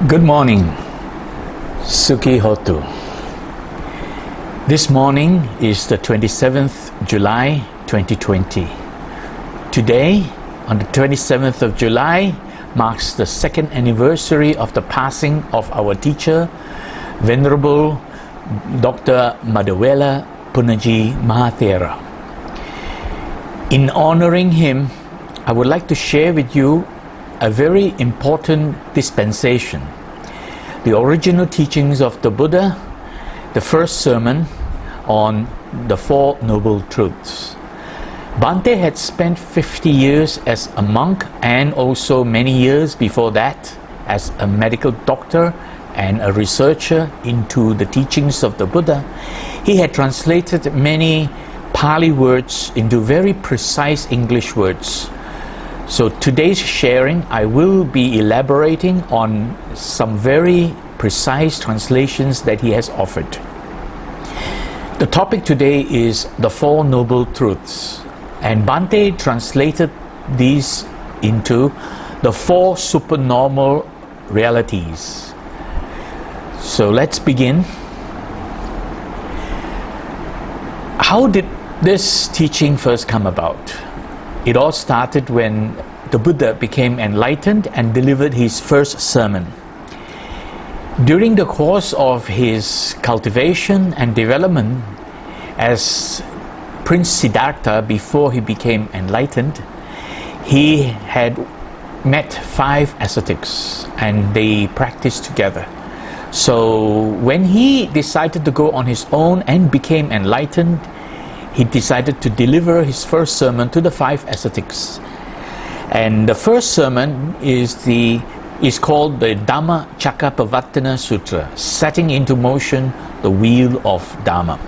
Good morning, Sukhi Hotu. This morning is the 27th July 2020. Today, on the 27th of July, marks the second anniversary of the passing of our teacher, Venerable Dr. Madawela Punnaji Maha Thera. In honoring him, I would like to share with you a very important dispensation, the original teachings of the Buddha, the first sermon on the Four Noble Truths. Bhante had spent 50 years as a monk and also many years before that as a medical doctor and a researcher into the teachings of the Buddha. He had translated many Pali words into very precise English words. So today's sharing, I will be elaborating on some very precise translations that he has offered. The topic today is the Four Noble Truths, and Bhante translated these into the Four Supernormal Realities. So let's begin. How did this teaching first come about? It all started when the Buddha became enlightened and delivered his first sermon. During the course of his cultivation and development as Prince Siddhartha, before he became enlightened, he had met 5 ascetics and they practiced together. So when he decided to go on his own and became enlightened, he decided to deliver his first sermon to the 5 ascetics. And the first sermon is called the Dhamma Cakkappavattana Sutra, setting into motion the wheel of Dhamma.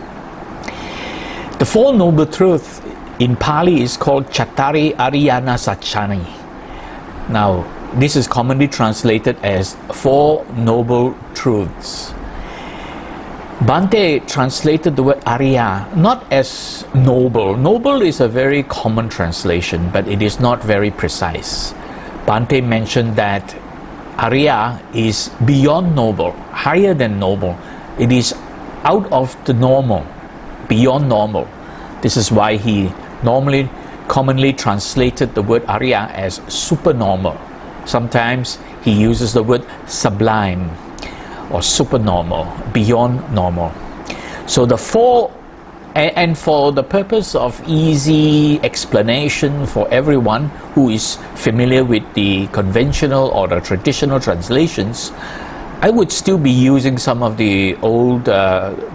The Four Noble Truths in Pali is called CATTÀRI ARIYASACCÀNI. Now, this is commonly translated as Four Noble Truths. Bhante translated the word Arya not as noble. Noble is a very common translation, but it is not very precise. Bhante mentioned that Arya is beyond noble, higher than noble. It is out of the normal, beyond normal. This is why he commonly translated the word Arya as supernormal. Sometimes he uses the word sublime or supernormal, beyond normal. So the four, and for the purpose of easy explanation for everyone who is familiar with the conventional or the traditional translations, I would still be using some of the old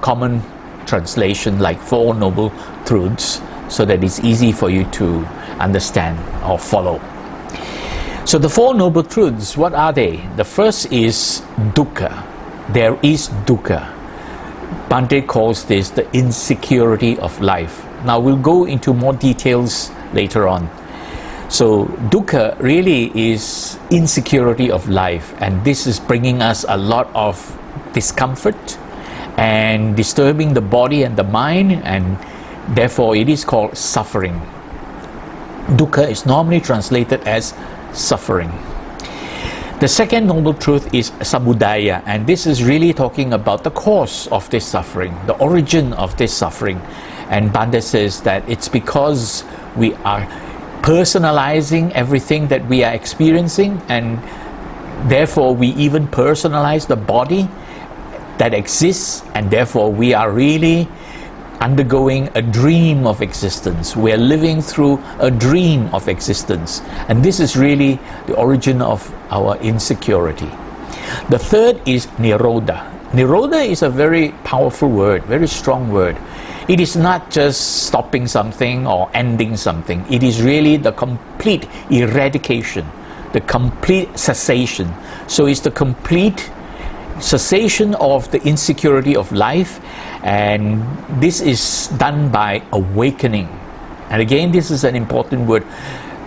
common translation like Four Noble Truths, so that it's easy for you to understand or follow. So the Four Noble Truths, what are they? The first is dukkha. There is dukkha. Bhante calls this the insecurity of life. Now we'll go into more details later on. So dukkha really is insecurity of life, and this is bringing us a lot of discomfort and disturbing the body and the mind, and therefore it is called suffering. Dukkha is normally translated as suffering. The second noble truth is samudaya, and this is really talking about the cause of this suffering, the origin of this suffering. And Bhante says that it's because we are personalizing everything that we are experiencing, and therefore we even personalize the body that exists, and therefore we are really undergoing a dream of existence. We are living through a dream of existence, and this is really the origin of our insecurity. The third is nirodha. Nirodha is a very powerful word, very strong word. It is not just stopping something or ending something. It is really the complete eradication, the complete cessation. So it's the complete cessation of the insecurity of life, and this is done by awakening. And again, this is an important word.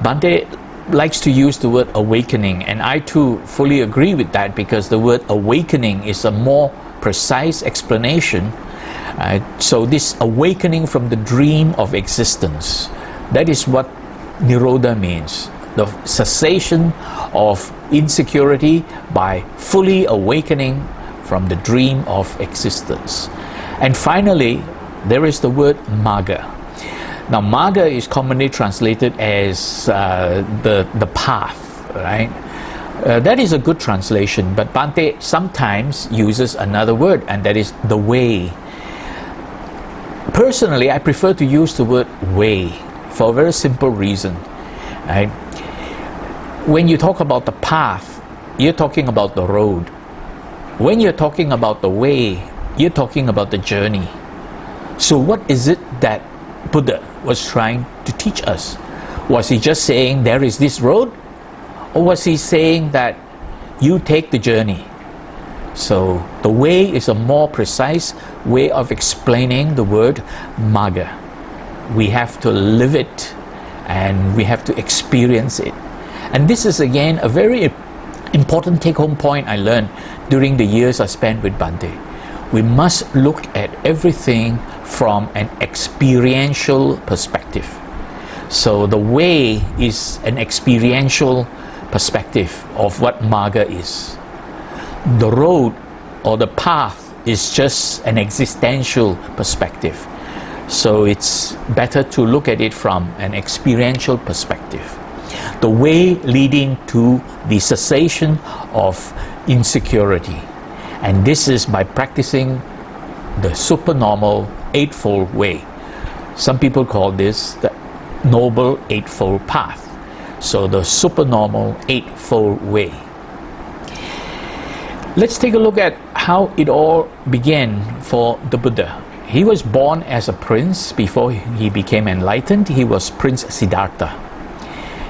Bhante likes to use the word awakening, and I too fully agree with that, because the word awakening is a more precise explanation. So this awakening from the dream of existence, that is what nirodha means. The cessation of insecurity by fully awakening from the dream of existence. And finally, there is the word Magga. Now, Magga is commonly translated as the path, right? That is a good translation, but Bhante sometimes uses another word, and that is the way. Personally, I prefer to use the word way for a very simple reason, right? When you talk about the path, you're talking about the road. When you're talking about the way, you're talking about the journey. So what is it that Buddha was trying to teach us? Was he just saying there is this road? Or was he saying that you take the journey? So the way is a more precise way of explaining the word Magga. We have to live it and we have to experience it. And this is again a very important take-home point I learned during the years I spent with Bhante. We must look at everything from an experiential perspective. So the way is an experiential perspective of what Magga is. The road or the path is just an existential perspective. So it's better to look at it from an experiential perspective. The way leading to the cessation of insecurity. And this is by practicing the supernormal eightfold way. Some people call this the Noble Eightfold Path. So the supernormal eightfold way. Let's take a look at how it all began for the Buddha. He was born as a prince. Before he became enlightened, he was Prince Siddhartha.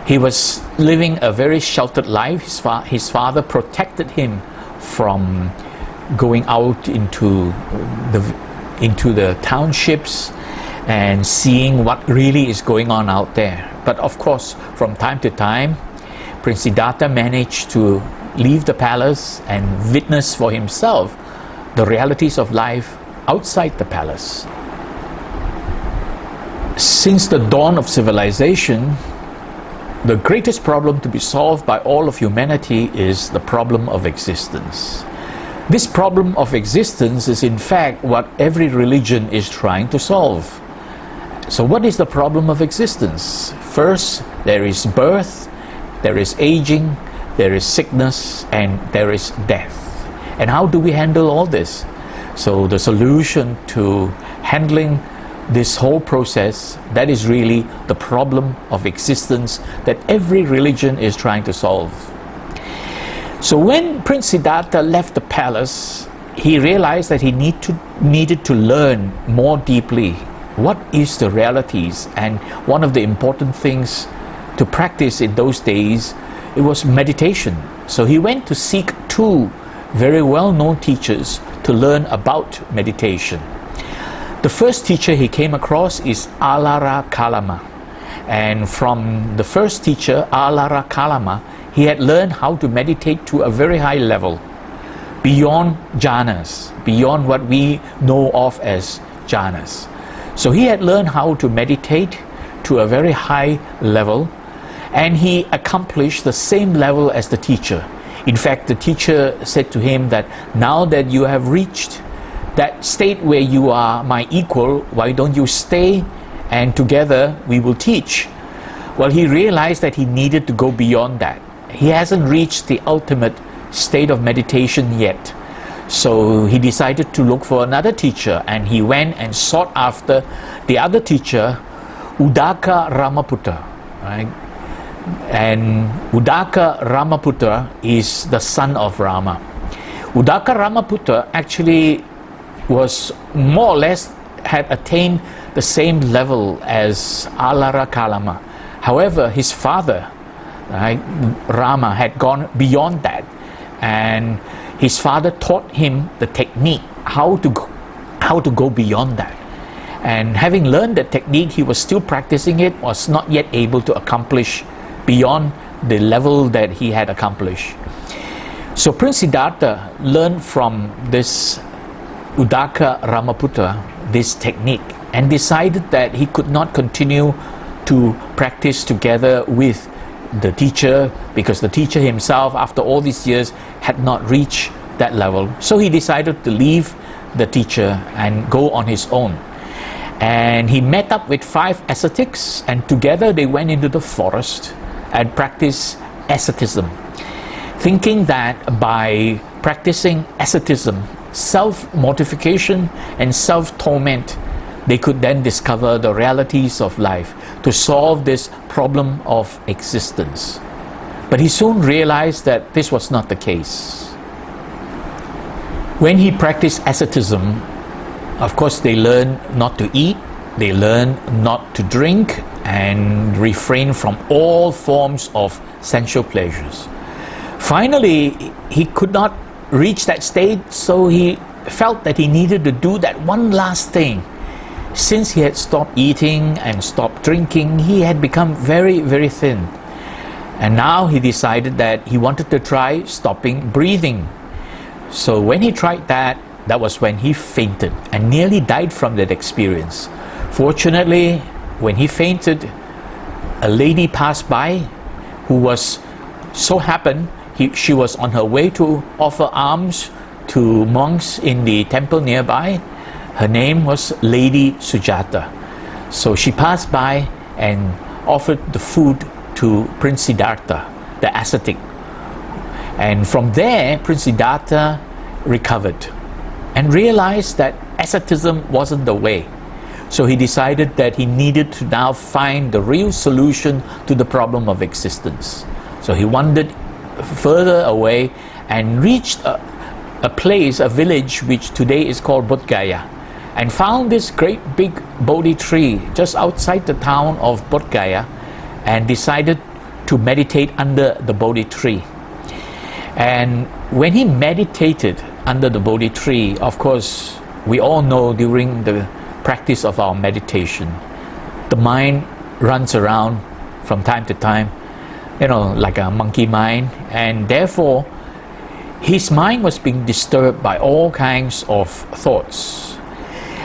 He was living a very sheltered life. His father protected him from going out into the townships and seeing what really is going on out there. But of course, from time to time, Prince Siddhartha managed to leave the palace and witness for himself the realities of life outside the palace. Since the dawn of civilization, the greatest problem to be solved by all of humanity is the problem of existence. This problem of existence is in fact what every religion is trying to solve. So what is the problem of existence? First, there is birth, there is aging, there is sickness, and there is death. And how do we handle all this? So the solution to handling this whole process, that is really the problem of existence that every religion is trying to solve. So when Prince Siddhartha left the palace, he realized that he needed to learn more deeply what is the realities. And one of the important things to practice in those days, it was meditation. So he went to seek two very well-known teachers to learn about meditation. The first teacher he came across is Asalha Kalama. And from the first teacher, Asalha Kalama, he had learned how to meditate to a very high level, beyond jhanas, beyond what we know of as jhanas. So he had learned how to meditate to a very high level, and he accomplished the same level as the teacher. In fact, the teacher said to him that now that you have reached that state where you are my equal, why don't you stay and together we will teach? Well, he realized that he needed to go beyond that. He hasn't reached the ultimate state of meditation yet. So he decided to look for another teacher, and he went and sought after the other teacher, Uddaka Ramaputta, right? And Uddaka Ramaputta is the son of Rama. Uddaka Ramaputta actually was more or less had attained the same level as Asalha Kalama. However, his father, right, Rama, had gone beyond that, and his father taught him the technique, how to go beyond that. And having learned that technique, he was still practicing it, was not yet able to accomplish beyond the level that he had accomplished. So Prince Siddhartha learned from this Uddaka Ramaputta this technique and decided that he could not continue to practice together with the teacher, because the teacher himself, after all these years, had not reached that level. So he decided to leave the teacher and go on his own. And he met up with 5 ascetics, and together they went into the forest and practiced asceticism, thinking that by practicing asceticism, self-mortification and self-torment, they could then discover the realities of life to solve this problem of existence. But he soon realized that this was not the case. When he practiced asceticism, of course they learned not to eat, they learned not to drink, and refrain from all forms of sensual pleasures. Finally, he could not reach that state, so he felt that he needed to do that one last thing. Since he had stopped eating and stopped drinking, he had become very, very thin. And now he decided that he wanted to try stopping breathing. So when he tried that, that was when he fainted and nearly died from that experience. Fortunately, when he fainted, a lady passed by who was so happened, she was on her way to offer alms to monks in the temple nearby. Her name was Lady Sujata. So she passed by and offered the food to Prince Siddhartha, the ascetic. And from there, Prince Siddhartha recovered and realized that asceticism wasn't the way. So he decided that he needed to now find the real solution to the problem of existence. So he wandered further away and reached a place, a village which today is called Bodh Gaya, and found this great big Bodhi tree just outside the town of Bodh Gaya, and decided to meditate under the Bodhi tree. And when he meditated under the Bodhi tree, of course, we all know during the practice of our meditation, the mind runs around from time to time, like a monkey mind, and therefore his mind was being disturbed by all kinds of thoughts.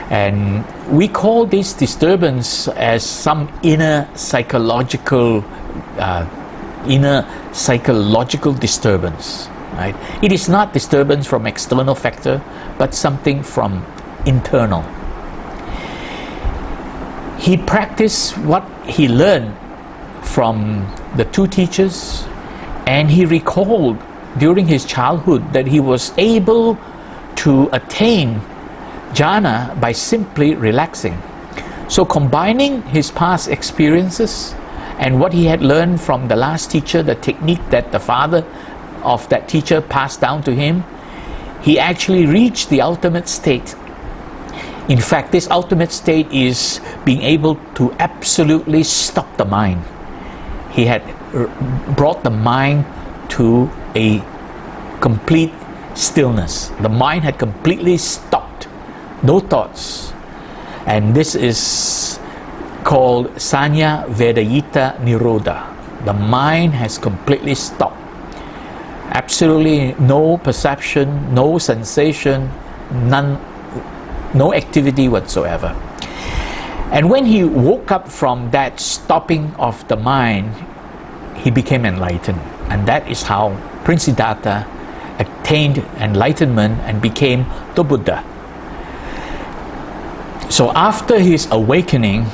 And we call this disturbance as some inner psychological disturbance. Right? It is not disturbance from external factor, but something from internal. He practiced what he learned from the 2 teachers, and he recalled during his childhood that he was able to attain jhana by simply relaxing. So combining his past experiences and what he had learned from the last teacher, the technique that the father of that teacher passed down to him, he actually reached the ultimate state. In fact, this ultimate state is being able to absolutely stop the mind. He had brought the mind to a complete stillness. The mind had completely stopped, no thoughts. And this is called Sanya Vedayita Nirodha. The mind has completely stopped. Absolutely no perception, no sensation, no activity whatsoever. And when he woke up from that stopping of the mind, he became enlightened. And that is how Prince Siddhartha attained enlightenment and became the Buddha. So after his awakening,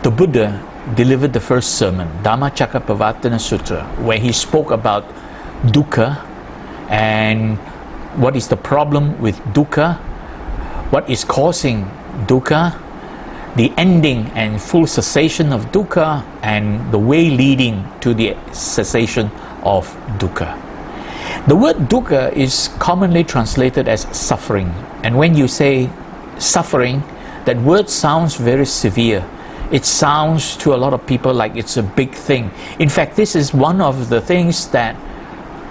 the Buddha delivered the first sermon, Dhammacakkappavattana Sutra, where he spoke about dukkha and what is the problem with dukkha, what is causing dukkha, the ending and full cessation of dukkha, and the way leading to the cessation of dukkha. The word dukkha is commonly translated as suffering, and when you say suffering, that word sounds very severe. It sounds to a lot of people like it's a big thing. In fact, this is one of the things that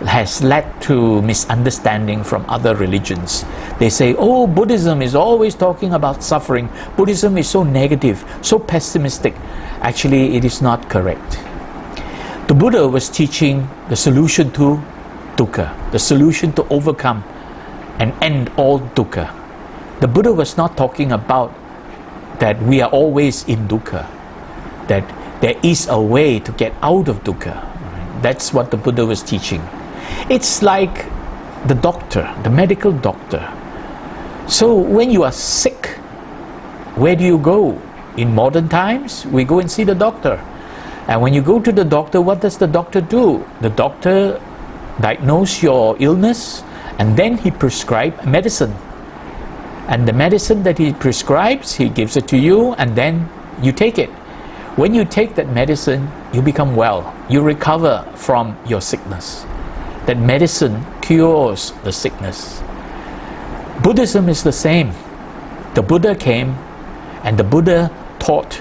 has led to misunderstanding from other religions. They say, oh, Buddhism is always talking about suffering. Buddhism is so negative, so pessimistic. Actually, it is not correct. The Buddha was teaching the solution to dukkha, the solution to overcome and end all dukkha. The Buddha was not talking about that we are always in dukkha, that there is a way to get out of dukkha. That's what the Buddha was teaching. It's like the doctor, the medical doctor. So when you are sick, where do you go? In modern times, we go and see the doctor. And when you go to the doctor, what does the doctor do? The doctor diagnoses your illness, and then he prescribes medicine. And the medicine that he prescribes, he gives it to you, and then you take it. When you take that medicine, you become well. You recover from your sickness. That medicine cures the sickness. Buddhism is the same. The Buddha came and the Buddha taught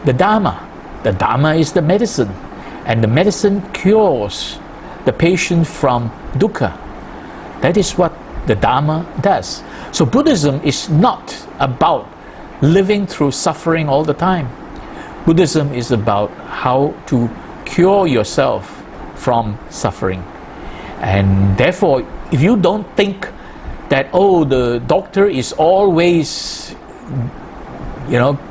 the Dharma. The Dharma is the medicine, and the medicine cures the patient from dukkha. That is what the Dharma does. So Buddhism is not about living through suffering all the time. Buddhism is about how to cure yourself from suffering. And therefore, if you don't think that, oh, the doctor is always,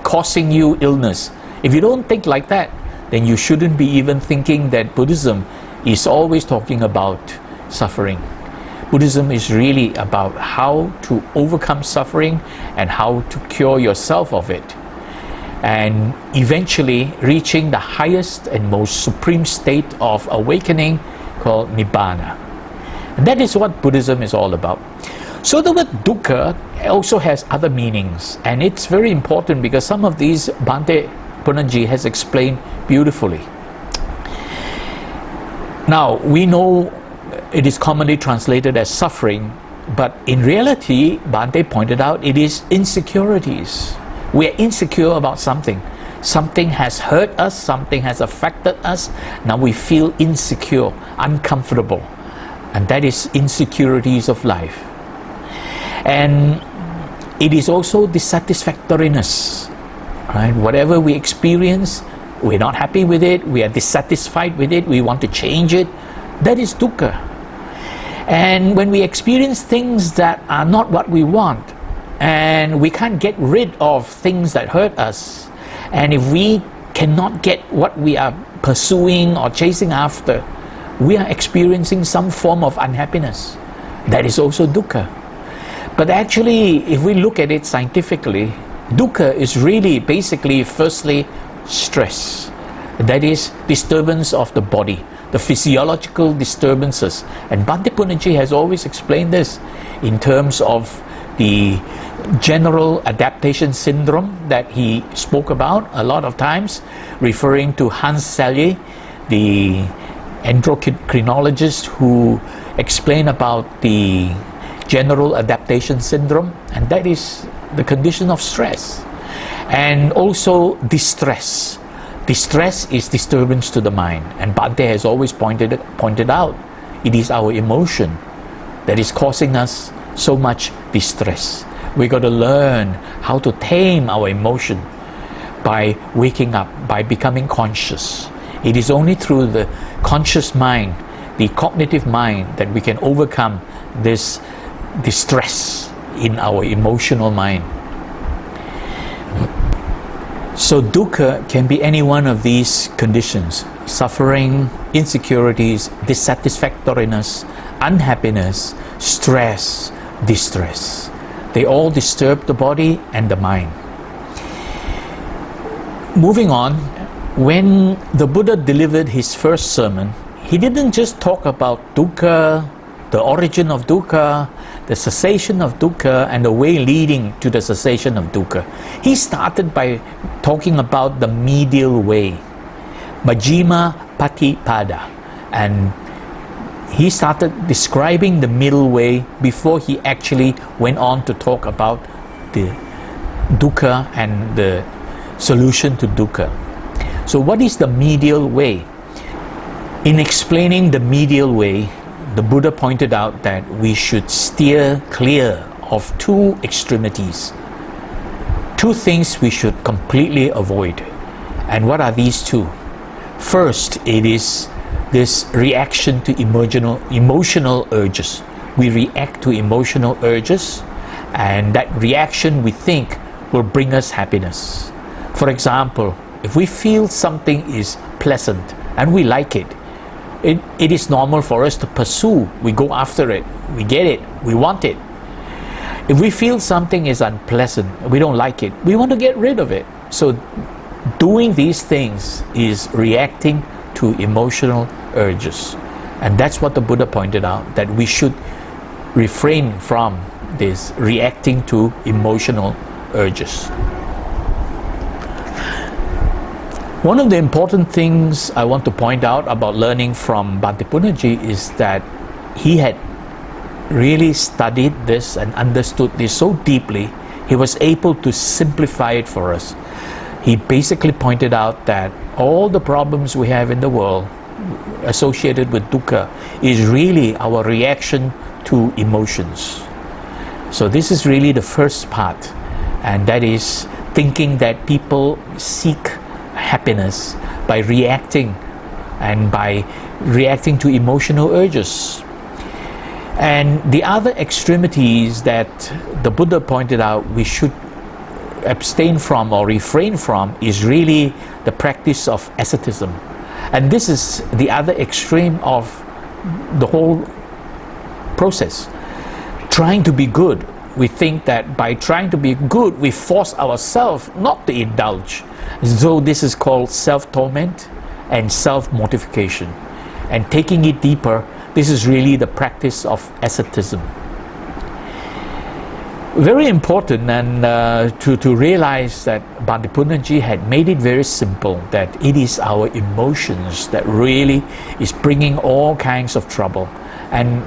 causing you illness, if you don't think like that, then you shouldn't be even thinking that Buddhism is always talking about suffering. Buddhism is really about how to overcome suffering and how to cure yourself of it, and eventually reaching the highest and most supreme state of awakening called Nibbana. And that is what Buddhism is all about. So the word dukkha also has other meanings, and it's very important because some of these Bhante Punnaji has explained beautifully. Now, we know it is commonly translated as suffering, but in reality, Bhante pointed out, it is insecurities. We are insecure about something. Something has hurt us, something has affected us. Now we feel insecure, uncomfortable. And that is insecurities of life. And it is also dissatisfactoriness. Right? Whatever we experience, we're not happy with it, we are dissatisfied with it, we want to change it. That is dukkha. And when we experience things that are not what we want, and we can't get rid of things that hurt us, and if we cannot get what we are pursuing or chasing after, we are experiencing some form of unhappiness. That is also dukkha. But actually, if we look at it scientifically, dukkha is really basically, firstly, stress. That is disturbance of the body, the physiological disturbances. And Bhante Punnaji has always explained this in terms of the general adaptation syndrome that he spoke about a lot of times, referring to Hans Selye, the endocrinologist who explained about the general adaptation syndrome, and that is the condition of stress. And also distress. Distress is disturbance to the mind, and Bhante has always pointed out, it is our emotion that is causing us so much distress. We got to learn how to tame our emotion by waking up, by becoming conscious. It is only through the conscious mind, the cognitive mind, that we can overcome this distress in our emotional mind. So dukkha can be any one of these conditions: suffering, insecurities, dissatisfactoriness, unhappiness, stress, distress. They all disturb the body and the mind. Moving on, when the Buddha delivered his first sermon, he didn't just talk about dukkha, the origin of dukkha, the cessation of dukkha, and the way leading to the cessation of dukkha. He started by talking about the medial way, Majjhima Patipada, and he started describing the middle way before he actually went on to talk about the dukkha and the solution to dukkha. So what is the medial way? In explaining the medial way, the Buddha pointed out that we should steer clear of two extremities. Two things we should completely avoid. And what are these two? First, it is this reaction to emotional urges. We react to emotional urges, and that reaction we think will bring us happiness. For example, if we feel something is pleasant and we like it, It is normal for us to pursue. We go after it. We get it. We want it. If we feel something is unpleasant, we don't like it, we want to get rid of it. So doing these things is reacting to emotional urges. And that's what the Buddha pointed out, that we should refrain from this reacting to emotional urges. One of the important things I want to point out about learning from Bhante Punnaji is that he had really studied this and understood this so deeply, he was able to simplify it for us. He basically pointed out that all the problems we have in the world associated with dukkha is really our reaction to emotions. So this is really the first part, and that is thinking that people seek happiness by reacting to emotional urges. And the other extremities that the Buddha pointed out we should abstain from or refrain from is really the practice of asceticism. And this is the other extreme of the whole process. Trying to be good. We think that by trying to be good, we force ourselves not to indulge. So this is called self-torment and self-mortification. And taking it deeper, this is really the practice of asceticism. Very important, and to realize that Bhante Punnaji had made it very simple, that it is our emotions that really is bringing all kinds of trouble. And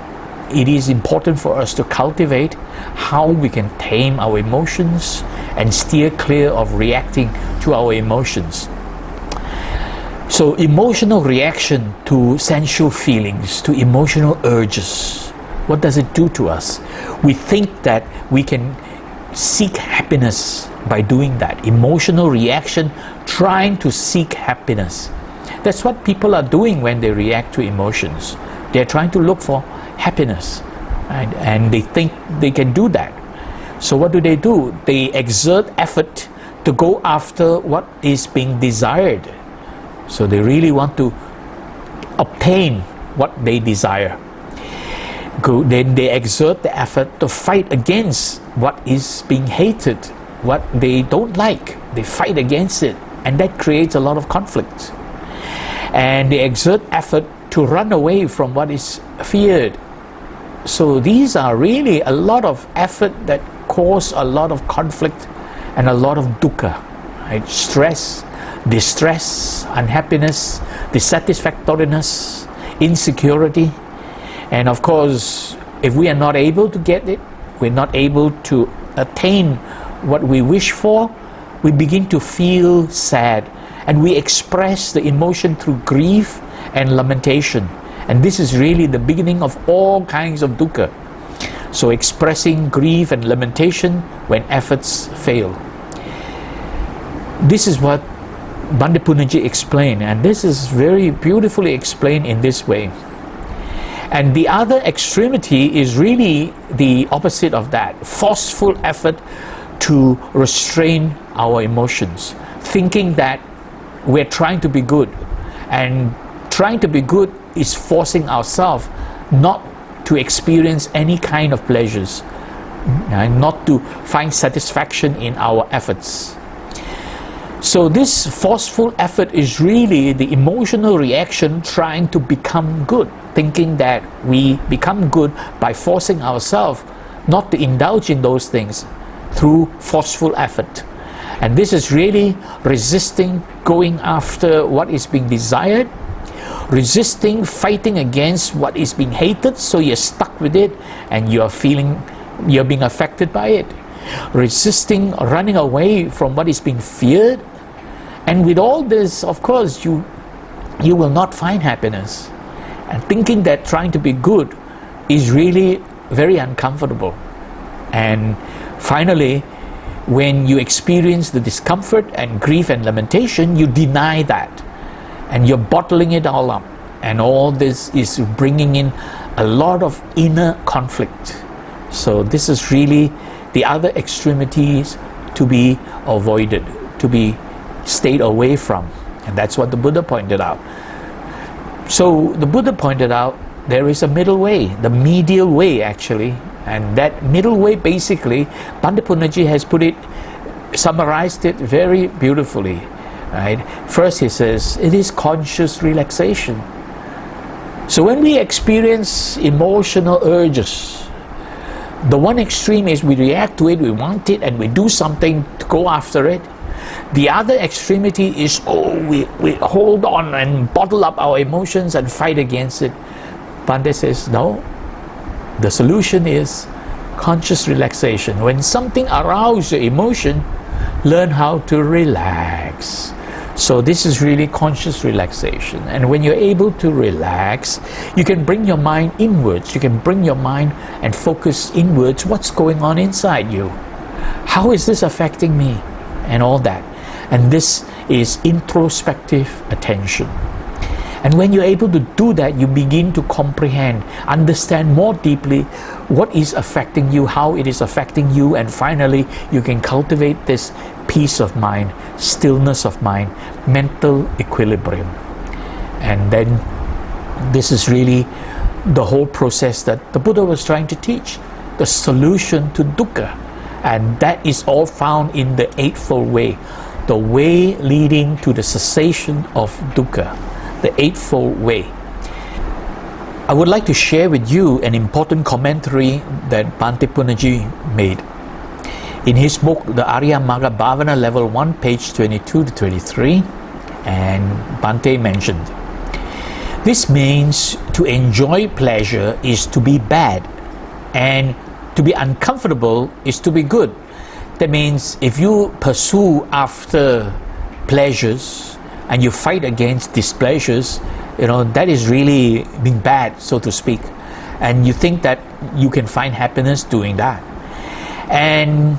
it is important for us to cultivate how we can tame our emotions and steer clear of reacting to our emotions. So emotional reaction to sensual feelings, to emotional urges, what does it do to us? We think that we can seek happiness by doing that. Emotional reaction, trying to seek happiness. That's what people are doing when they react to emotions. They're trying to look for happiness, right? And they think they can do that. So what do? They exert effort to go after what is being desired. So they really want to obtain what they desire. Then they exert the effort to fight against what is being hated, what they don't like. They fight against it, and that creates a lot of conflict. And they exert effort to run away from what is feared. So these are really a lot of effort that cause a lot of conflict and a lot of dukkha, right? Stress, distress, unhappiness, dissatisfactoriness, insecurity. And of course, if we are not able to get it, we're not able to attain what we wish for, we begin to feel sad, and we express the emotion through grief and lamentation. And this is really the beginning of all kinds of dukkha. So expressing grief and lamentation when efforts fail. This is what Bhante Punnaji explained, and this is very beautifully explained in this way. And the other extremity is really the opposite of that, forceful effort to restrain our emotions, thinking that we're trying to be good, and trying to be good is forcing ourselves not to experience any kind of pleasures, and not to find satisfaction in our efforts. So this forceful effort is really the emotional reaction trying to become good, thinking that we become good by forcing ourselves not to indulge in those things through forceful effort. And this is really resisting going after what is being desired, resisting, fighting against what is being hated, so you're stuck with it and you're being affected by it. Resisting, running away from what is being feared. And with all this, of course, you will not find happiness. And thinking that trying to be good is really very uncomfortable. And finally, when you experience the discomfort and grief and lamentation, you deny that. And you're bottling it all up. And all this is bringing in a lot of inner conflict. So this is really the other extremities to be avoided, to be stayed away from. And that's what the Buddha pointed out. So the Buddha pointed out there is a middle way, the medial way actually, and that middle way basically, Bhante Punnaji has summarized it very beautifully. Right? First he says, it is conscious relaxation. So when we experience emotional urges, the one extreme is we react to it, we want it, and we do something to go after it. The other extremity is, we hold on and bottle up our emotions and fight against it. Bhante says, no. The solution is conscious relaxation. When something arouses your emotion, learn how to relax. So this is really conscious relaxation. And when you're able to relax, you can bring your mind inwards. You can bring your mind and focus inwards. What's going on inside you? How is this affecting me? And all that. And this is introspective attention. And when you're able to do that, you begin to comprehend, understand more deeply what is affecting you, how it is affecting you, and finally you can cultivate this peace of mind, stillness of mind, mental equilibrium. And then this is really the whole process that the Buddha was trying to teach, the solution to dukkha. And that is all found in the Eightfold Way, the way leading to the cessation of dukkha, the Eightfold Way. I would like to share with you an important commentary that Bhante Punnaji made. In his book, the Arya Magga Bhavana Level 1, page 22 to 23, and Bhante mentioned, this means to enjoy pleasure is to be bad, and to be uncomfortable is to be good. That means if you pursue after pleasures and you fight against displeasures, that is really being bad, so to speak. And you think that you can find happiness doing that. And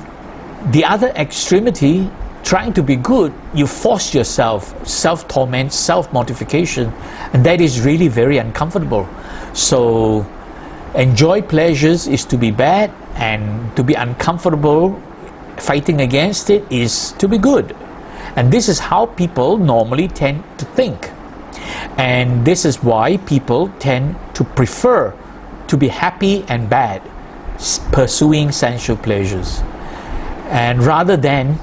the other extremity, trying to be good, you force yourself, self-torment, self-mortification, and that is really very uncomfortable. So enjoy pleasures is to be bad, and to be uncomfortable, fighting against it, is to be good. And this is how people normally tend to think. And this is why people tend to prefer to be happy and bad, pursuing sensual pleasures, and rather than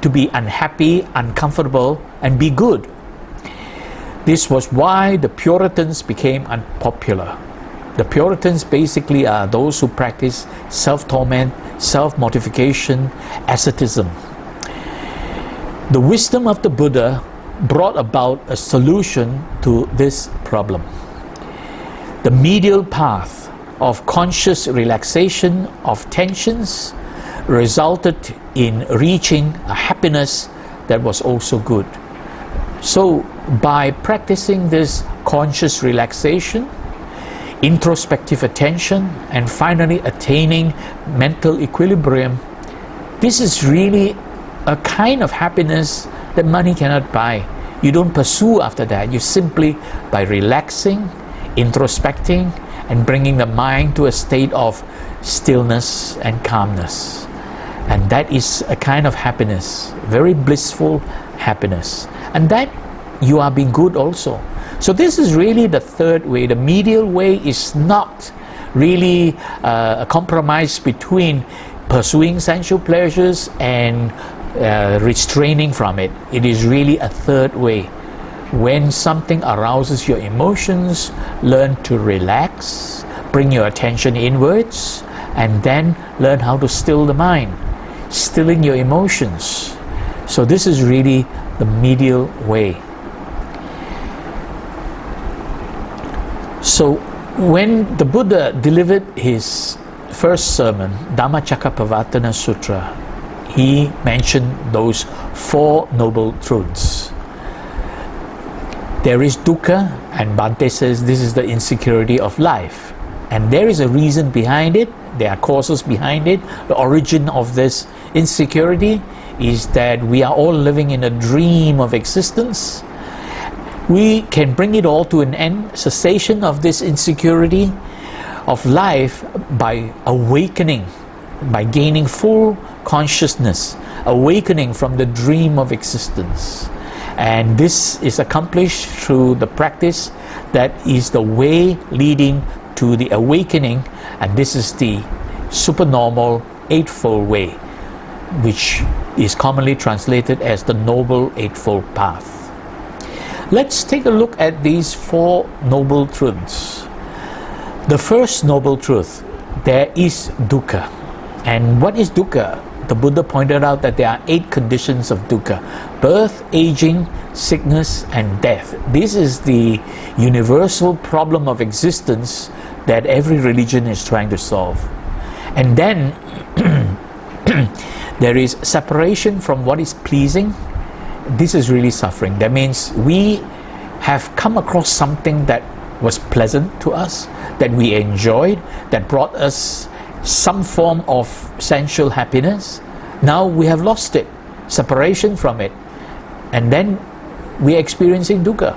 to be unhappy, uncomfortable, and be good. This was why the Puritans became unpopular. The Puritans basically are those who practice self-torment, self-mortification, asceticism. The wisdom of the Buddha brought about a solution to this problem. The medial path of conscious relaxation of tensions resulted in reaching a happiness that was also good. So by practicing this conscious relaxation, introspective attention, and finally attaining mental equilibrium, this is really a kind of happiness that money cannot buy. You don't pursue after that. You simply, by relaxing, introspecting, and bringing the mind to a state of stillness and calmness. And that is a kind of happiness, very blissful happiness. And that you are being good also. So this is really the third way. The medial way is not really a compromise between pursuing sensual pleasures and restraining from it. It is really a third way. When something arouses your emotions, learn to relax, bring your attention inwards, and then learn how to still the mind, stilling your emotions. So this is really the medial way. So when the Buddha delivered his first sermon, Dhammacakkappavattana Sutra, he mentioned those four noble truths. There is dukkha, and Bhante says this is the insecurity of life. And there is a reason behind it, there are causes behind it. The origin of this insecurity is that we are all living in a dream of existence. We can bring it all to an end, cessation of this insecurity of life, by awakening, by gaining full consciousness, awakening from the dream of existence. And this is accomplished through the practice that is the way leading to the awakening, and this is the Supernormal Eightfold Way, which is commonly translated as the Noble Eightfold Path. Let's take a look at these four noble truths. The first noble truth, there is dukkha. And what is dukkha? The Buddha pointed out that there are 8 conditions of dukkha: birth, aging, sickness, and death. This is the universal problem of existence that every religion is trying to solve. And then there is separation from what is pleasing. This is really suffering. That means we have come across something that was pleasant to us, that we enjoyed, that brought us some form of sensual happiness. Now we have lost it, separation from it, and then we are experiencing dukkha.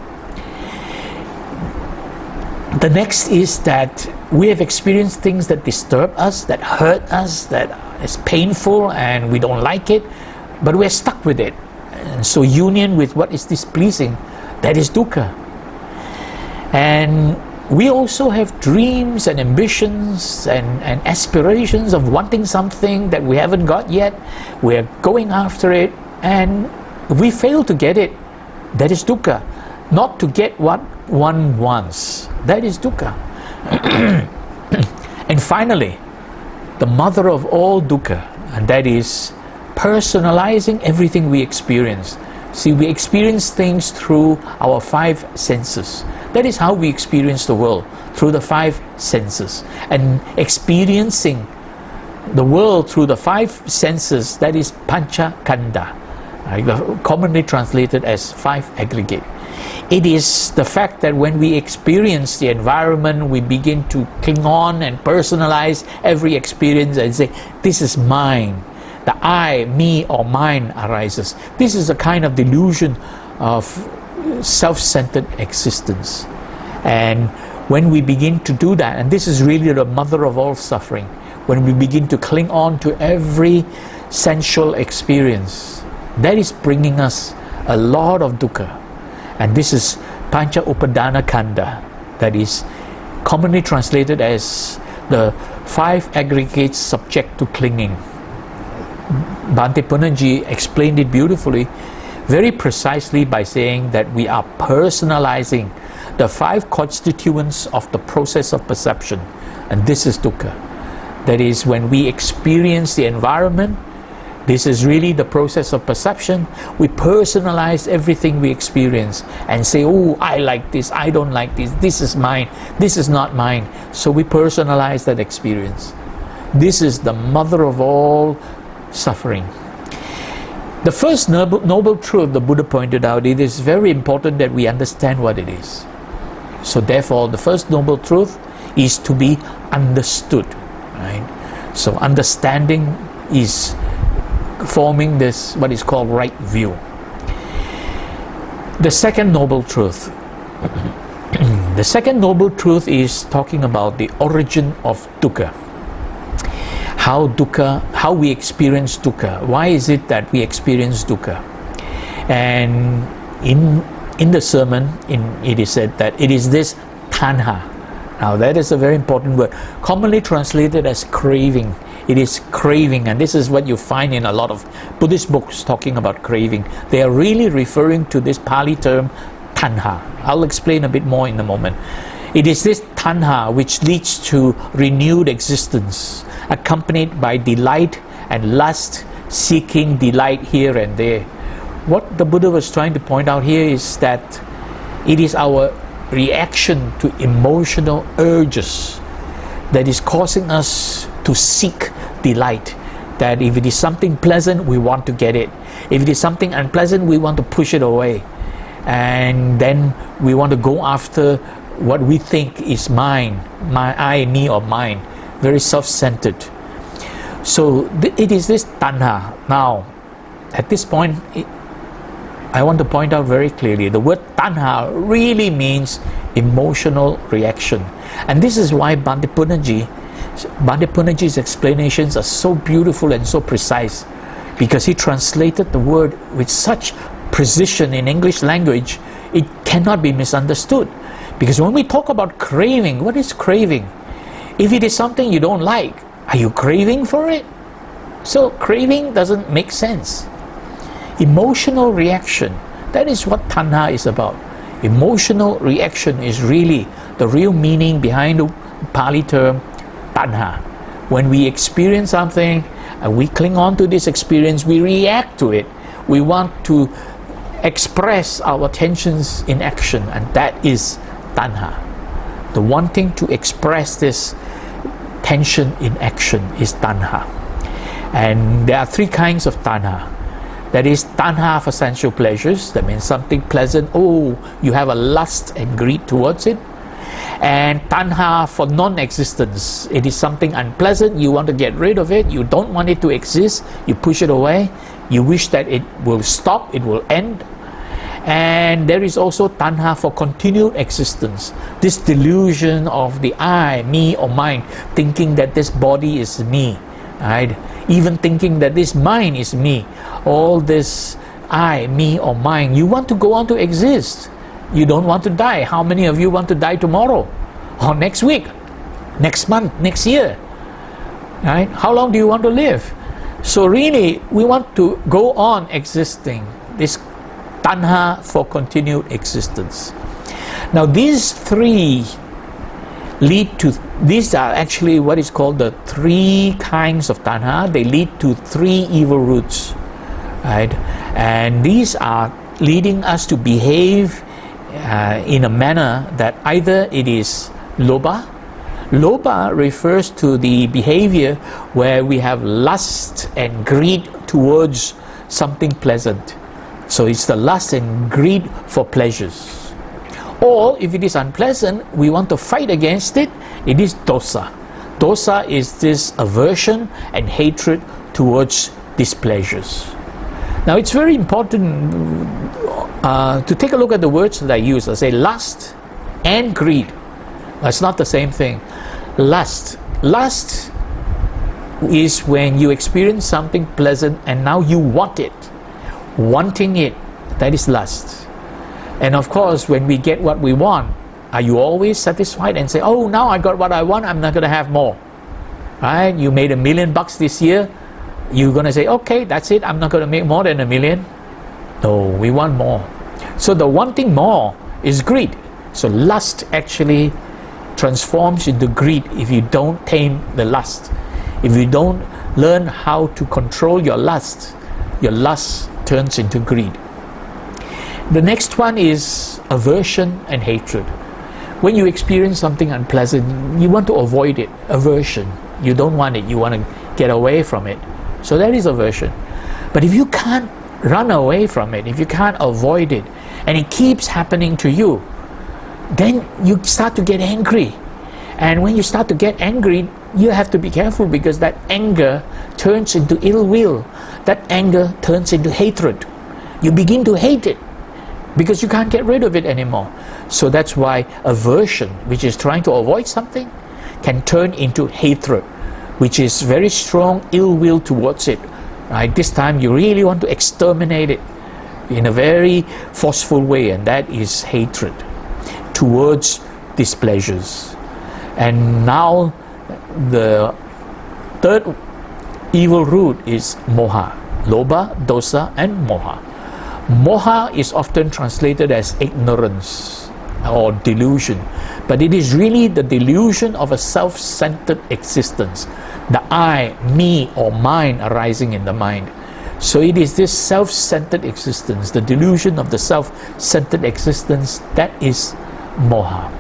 The next is that we have experienced things that disturb us, that hurt us, that is painful, and we don't like it, but we are stuck with it. And so union with what is displeasing, that is dukkha. And we also have dreams and ambitions and aspirations of wanting something that we haven't got yet. We are going after it, and we fail to get it. That is dukkha. Not to get what one wants. That is dukkha. And finally, the mother of all dukkha, and that is personalizing everything we experience. See, we experience things through our 5 senses. That is how we experience the world, through the 5 senses. And experiencing the world through the 5 senses, that is pancha kanda, commonly translated as 5 aggregate. It is the fact that when we experience the environment, we begin to cling on and personalize every experience and say, this is mine. The I, me, or mine arises. This is a kind of delusion of self-centered existence. And when we begin to do that, and this is really the mother of all suffering, when we begin to cling on to every sensual experience, that is bringing us a lot of dukkha. And this is pancha upadana kanda, that is commonly translated as the 5 aggregates subject to clinging. Bhante Punnaji explained it beautifully, very precisely, by saying that we are personalizing the 5 constituents of the process of perception, and this is dukkha. That is, when we experience the environment, this is really the process of perception. We personalize everything we experience and say, oh, I like this, I don't like this, this is mine, this is not mine. So we personalize that experience. This is the mother of all suffering. The first noble truth the Buddha pointed out, it is very important that we understand what it is. So therefore, the first noble truth is to be understood, right? So understanding is forming this, what is called right view. The second noble truth, the second noble truth is talking about the origin of dukkha. How we experience dukkha. Why is it that we experience dukkha? And in the sermon, it is said that it is this tanha. Now that is a very important word, commonly translated as craving. It is craving, and this is what you find in a lot of Buddhist books talking about craving. They are really referring to this Pali term tanha. I'll explain a bit more in a moment. It is this tanha which leads to renewed existence, accompanied by delight and lust, seeking delight here and there. What the Buddha was trying to point out here is that it is our reaction to emotional urges that is causing us to seek delight. That if it is something pleasant, we want to get it. If it is something unpleasant, we want to push it away. And then we want to go after what we think is mine, my I, me, or mine. Very self-centered. So it is this tanha. Now, at this point, I want to point out very clearly, the word tanha really means emotional reaction. And this is why Bhante Punnaji's explanations are so beautiful and so precise, because he translated the word with such precision in English language, it cannot be misunderstood. Because when we talk about craving, what is craving? If it is something you don't like, are you craving for it? So craving doesn't make sense. Emotional reaction, that is what tanha is about. Emotional reaction is really the real meaning behind the Pali term tanha. When we experience something and we cling on to this experience, we react to it. We want to express our tensions in action, and that is tanha. The wanting to express this tension in action is tanha. And there are three kinds of tanha. That is tanha for sensual pleasures. That means something pleasant. Oh, you have a lust and greed towards it. And tanha for non-existence. It is something unpleasant. You want to get rid of it. You don't want it to exist. You push it away. You wish that it will stop. It will end. And there is also tanha for continued existence. This delusion of the I, me or mine, thinking that this body is me, right? Even thinking that this mind is me. All this I, me or mine, you want to go on to exist. You don't want to die. How many of you want to die tomorrow? Or next week? Next month? Next year? Right? How long do you want to live? So really, we want to go on existing. This tanha for continued existence. Now these three lead to, these are actually what is called the three kinds of tanha. They lead to three evil roots, right? And these are leading us to behave in a manner that either it is lobha. Lobha refers to the behavior where we have lust and greed towards something pleasant. So it's the lust and greed for pleasures. Or if it is unpleasant, we want to fight against it. It is dosa. Dosa is this aversion and hatred towards these pleasures. Now it's very important to take a look at the words that I use. I say lust and greed. That's not the same thing. Lust. Lust is when you experience something pleasant and now you want it. Wanting it, that is lust. And of course, when we get what we want, are you always satisfied and say, oh, now I got what I want, I'm not going to have more? Right? You made $1 million this year, you're going to say, okay, that's it, I'm not going to make more than $1 million. No, we want more. So the wanting more is greed. So lust actually transforms into greed if you don't tame the lust. If you don't learn how to control your lust turns into greed. The next one is aversion and hatred. When you experience something unpleasant, you want to avoid it. Aversion. You don't want it. You want to get away from it. So that is aversion. But if you can't run away from it, if you can't avoid it, and it keeps happening to you, then you start to get angry. And when you start to get angry, you have to be careful, because that anger turns into ill will. That anger turns into hatred. You begin to hate it because you can't get rid of it anymore. So that's why aversion, which is trying to avoid something, can turn into hatred, which is very strong ill will towards it. Right? This time you really want to exterminate it in a very forceful way, and that is hatred towards these pleasures. And now the third evil root is moha. Lobha, dosa and moha. Moha is often translated as ignorance or delusion, but it is really the delusion of a self-centered existence, the I, me or mine arising in the mind. So it is this self-centered existence, the delusion of the self-centered existence, that is moha.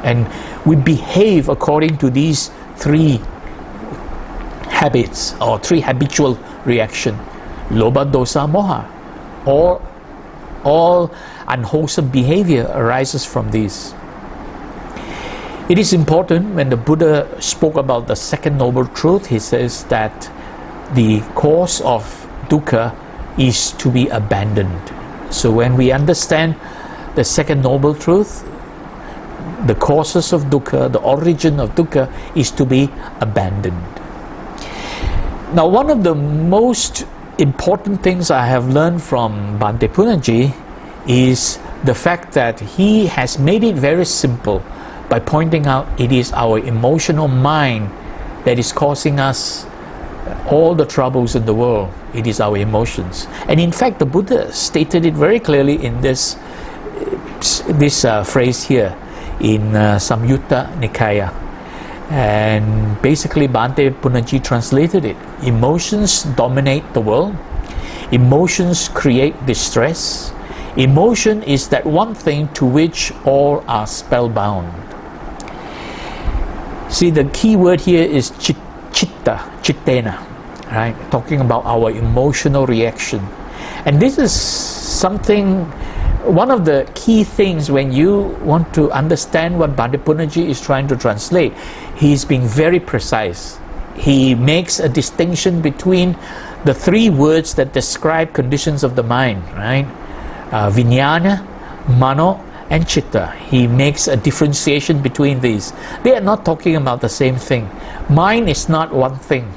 And we behave according to these three habits or three habitual reactions: lobha, dosa, moha. Or all unwholesome behavior arises from these. It is important, when the Buddha spoke about the second noble truth, he says that the cause of dukkha is to be abandoned. So when we understand the second noble truth, the causes of dukkha, the origin of dukkha is to be abandoned. Now, one of the most important things I have learned from Bhante Punnaji is the fact that he has made it very simple by pointing out it is our emotional mind that is causing us all the troubles in the world. It is our emotions. And in fact, the Buddha stated it very clearly in this phrase here in Samyutta Nikaya. And basically Bhante Punnaji translated it. Emotions dominate the world. Emotions create distress. Emotion is that one thing to which all are spellbound. See, the key word here is chitta, chittena, right? Talking about our emotional reaction. And this is something, one of the key things when you want to understand what Bhante Punnaji is trying to translate. He's being very precise. He makes a distinction between the three words that describe conditions of the mind, right? Vijnana, mano, and chitta. He makes a differentiation between these. They are not talking about the same thing. Mind is not one thing.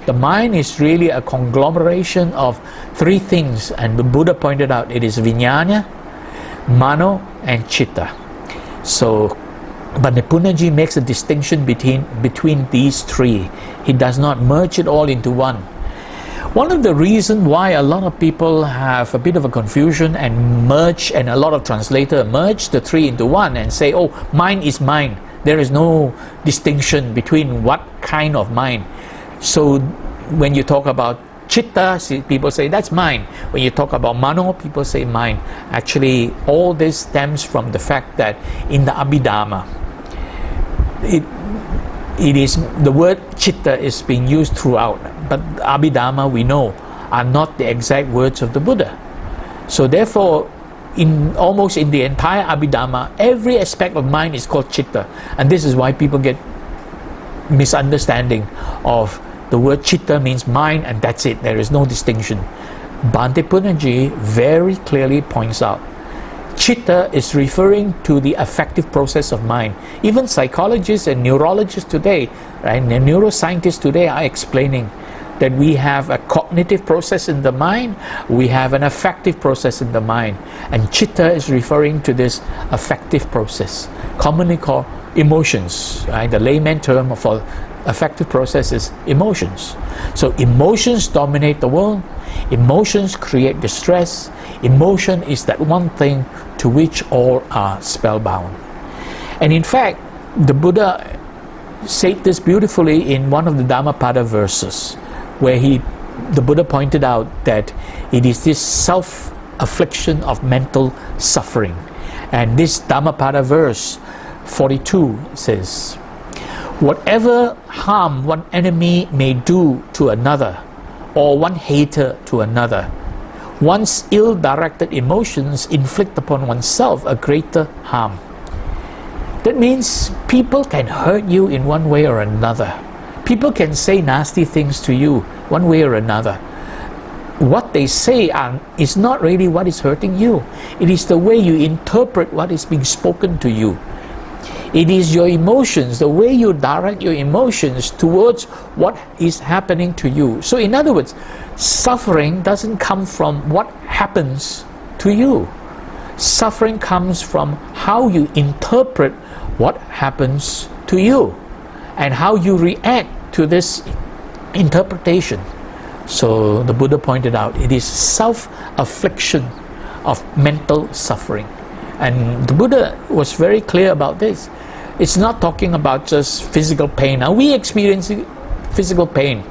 The mind is really a conglomeration of three things, and the Buddha pointed out it is vijnana, mano, and chitta. So Bhante Punnaji makes a distinction between these three. He does not merge it all into one. One of the reasons why a lot of people have a bit of a confusion and merge, and a lot of translators merge the three into one and say, oh, mind is mind. There is no distinction between what kind of mind. So when you talk about chitta, people say that's mind. When you talk about mano, people say mind. Actually, all this stems from the fact that in the Abhidhamma, it is the word chitta is being used throughout, but Abhidhamma, we know, are not the exact words of the Buddha. So therefore, almost in the entire Abhidhamma, every aspect of mind is called chitta, and this is why people get misunderstanding of the word chitta means mind, and that's it. There is no distinction. Bhante Punnaji very clearly points out chitta is referring to the affective process of mind. Even psychologists and neurologists today, right, and neuroscientists today are explaining that we have a cognitive process in the mind, we have an affective process in the mind, and chitta is referring to this affective process, commonly called emotions. Right? The layman term for affective process is emotions. So emotions dominate the world. Emotions create distress. Emotion is that one thing to which all are spellbound. And in fact, the Buddha said this beautifully in one of the Dhammapada verses, where the Buddha pointed out that it is this self-affliction of mental suffering. And this Dhammapada verse 42 says, whatever harm one enemy may do to another, or one hater to another, one's ill-directed emotions inflict upon oneself a greater harm. That means people can hurt you in one way or another. People can say nasty things to you one way or another. What they say is not really what is hurting you. It is the way you interpret what is being spoken to you. It is your emotions, the way you direct your emotions towards what is happening to you. So in other words, suffering doesn't come from what happens to you. Suffering comes from how you interpret what happens to you and how you react to this interpretation. So the Buddha pointed out it is self-affliction of mental suffering. And the Buddha was very clear about this. It's not talking about just physical pain. Now we experience physical pain.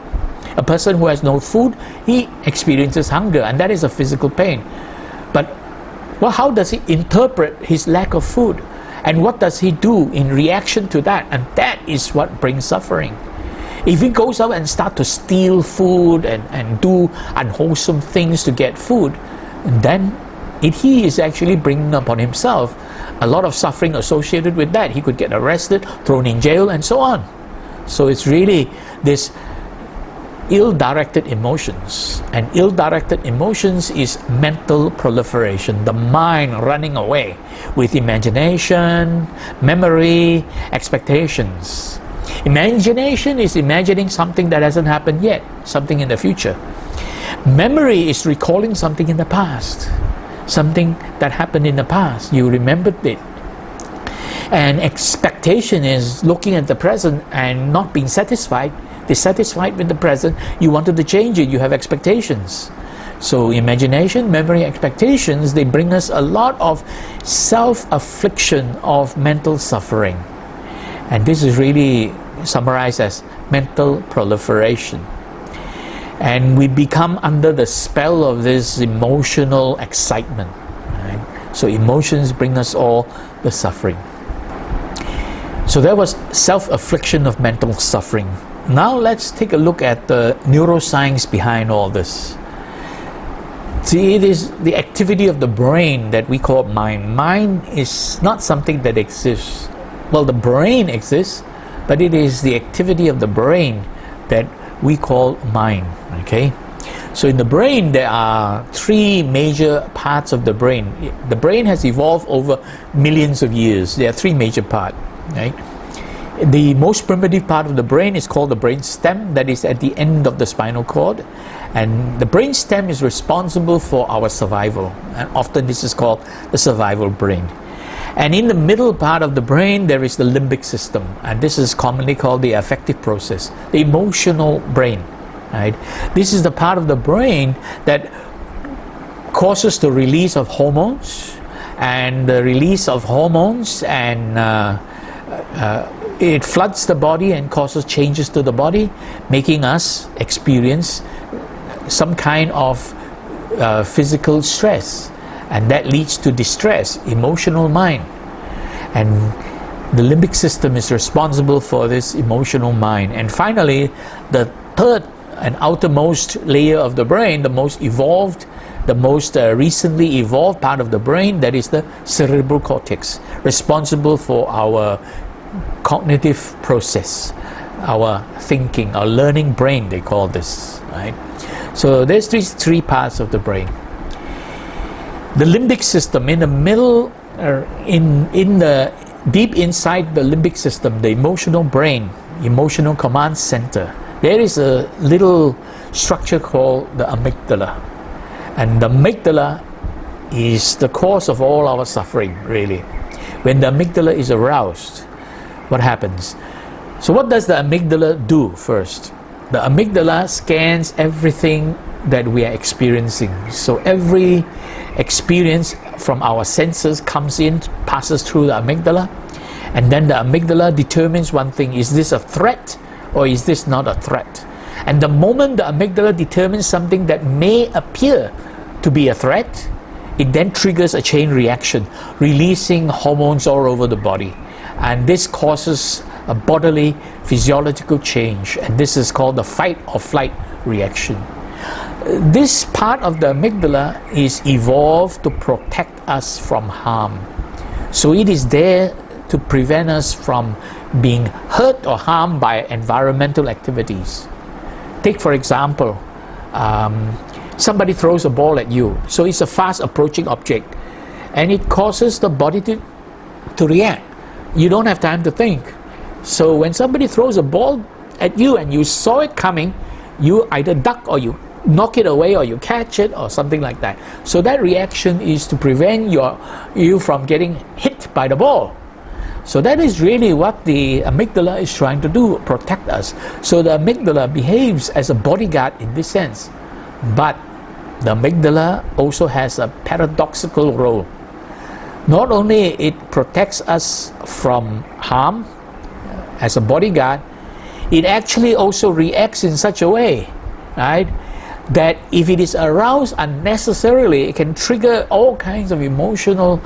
A person who has no food, he experiences hunger, and that is a physical pain. But well, how does he interpret his lack of food? And what does he do in reaction to that? And that is what brings suffering. If he goes out and starts to steal food and do unwholesome things to get food, then he is actually bringing upon himself a lot of suffering associated with that. He could get arrested, thrown in jail, and so on. So it's really this ill-directed emotions. And ill-directed emotions is mental proliferation, the mind running away with imagination, memory, expectations. Imagination is imagining something that hasn't happened yet, something in the future. Memory is recalling something in the past, something that happened in the past. You remembered it. And expectation is looking at the present and not being satisfied, dissatisfied with the present. You wanted to change it, you have expectations. So imagination, memory, expectations, they bring us a lot of self-affliction of mental suffering. And this is really summarized as mental proliferation. And we become under the spell of this emotional excitement. Right? So emotions bring us all the suffering. So that was self-affliction of mental suffering. Now let's take a look at the neuroscience behind all this. See, it is the activity of the brain that we call mind. Mind is not something that exists. Well, the brain exists, but it is the activity of the brain that we call mind. Okay? So in the brain, there are three major parts of the brain. The brain has evolved over millions of years. There are three major parts. Right? The most primitive part of the brain is called the brain stem, that is at the end of the spinal cord, and the brain stem is responsible for our survival, and often this is called the survival brain. And in the middle part of the brain there is the limbic system, and this is commonly called the affective process, the emotional brain. Right? This is the part of the brain that causes the release of hormones, and the release of hormones and it floods the body and causes changes to the body, making us experience some kind of physical stress, and that leads to distress, emotional mind. And the limbic system is responsible for this emotional mind. And finally, the third and outermost layer of the brain, the most evolved, the most recently evolved part of the brain, that is the cerebral cortex, responsible for our cognitive process, our thinking, our learning brain, they call this. Right? So there's these three parts of the brain. The limbic system, in the middle, in the deep inside the limbic system, the emotional brain, emotional command center, there is a little structure called the amygdala. And the amygdala is the cause of all our suffering, really. When the amygdala is aroused, what happens? So what does the amygdala do first? The amygdala scans everything that we are experiencing. So every experience from our senses comes in, passes through the amygdala, and then the amygdala determines one thing: is this a threat or is this not a threat? And the moment the amygdala determines something that may appear to be a threat, it then triggers a chain reaction, releasing hormones all over the body. And this causes a bodily physiological change, and this is called the fight or flight reaction. This part of the amygdala is evolved to protect us from harm. So it is there to prevent us from being hurt or harmed by environmental activities. Take for example, somebody throws a ball at you. So it's a fast approaching object, and it causes the body to react. You don't have time to think. So when somebody throws a ball at you and you saw it coming, you either duck or you knock it away or you catch it or something like that. So that reaction is to prevent you from getting hit by the ball. So that is really what the amygdala is trying to do, protect us. So the amygdala behaves as a bodyguard in this sense. But the amygdala also has a paradoxical role. Not only it protects us from harm as a bodyguard, it actually also reacts in such a way, right, that if it is aroused unnecessarily, it can trigger all kinds of emotional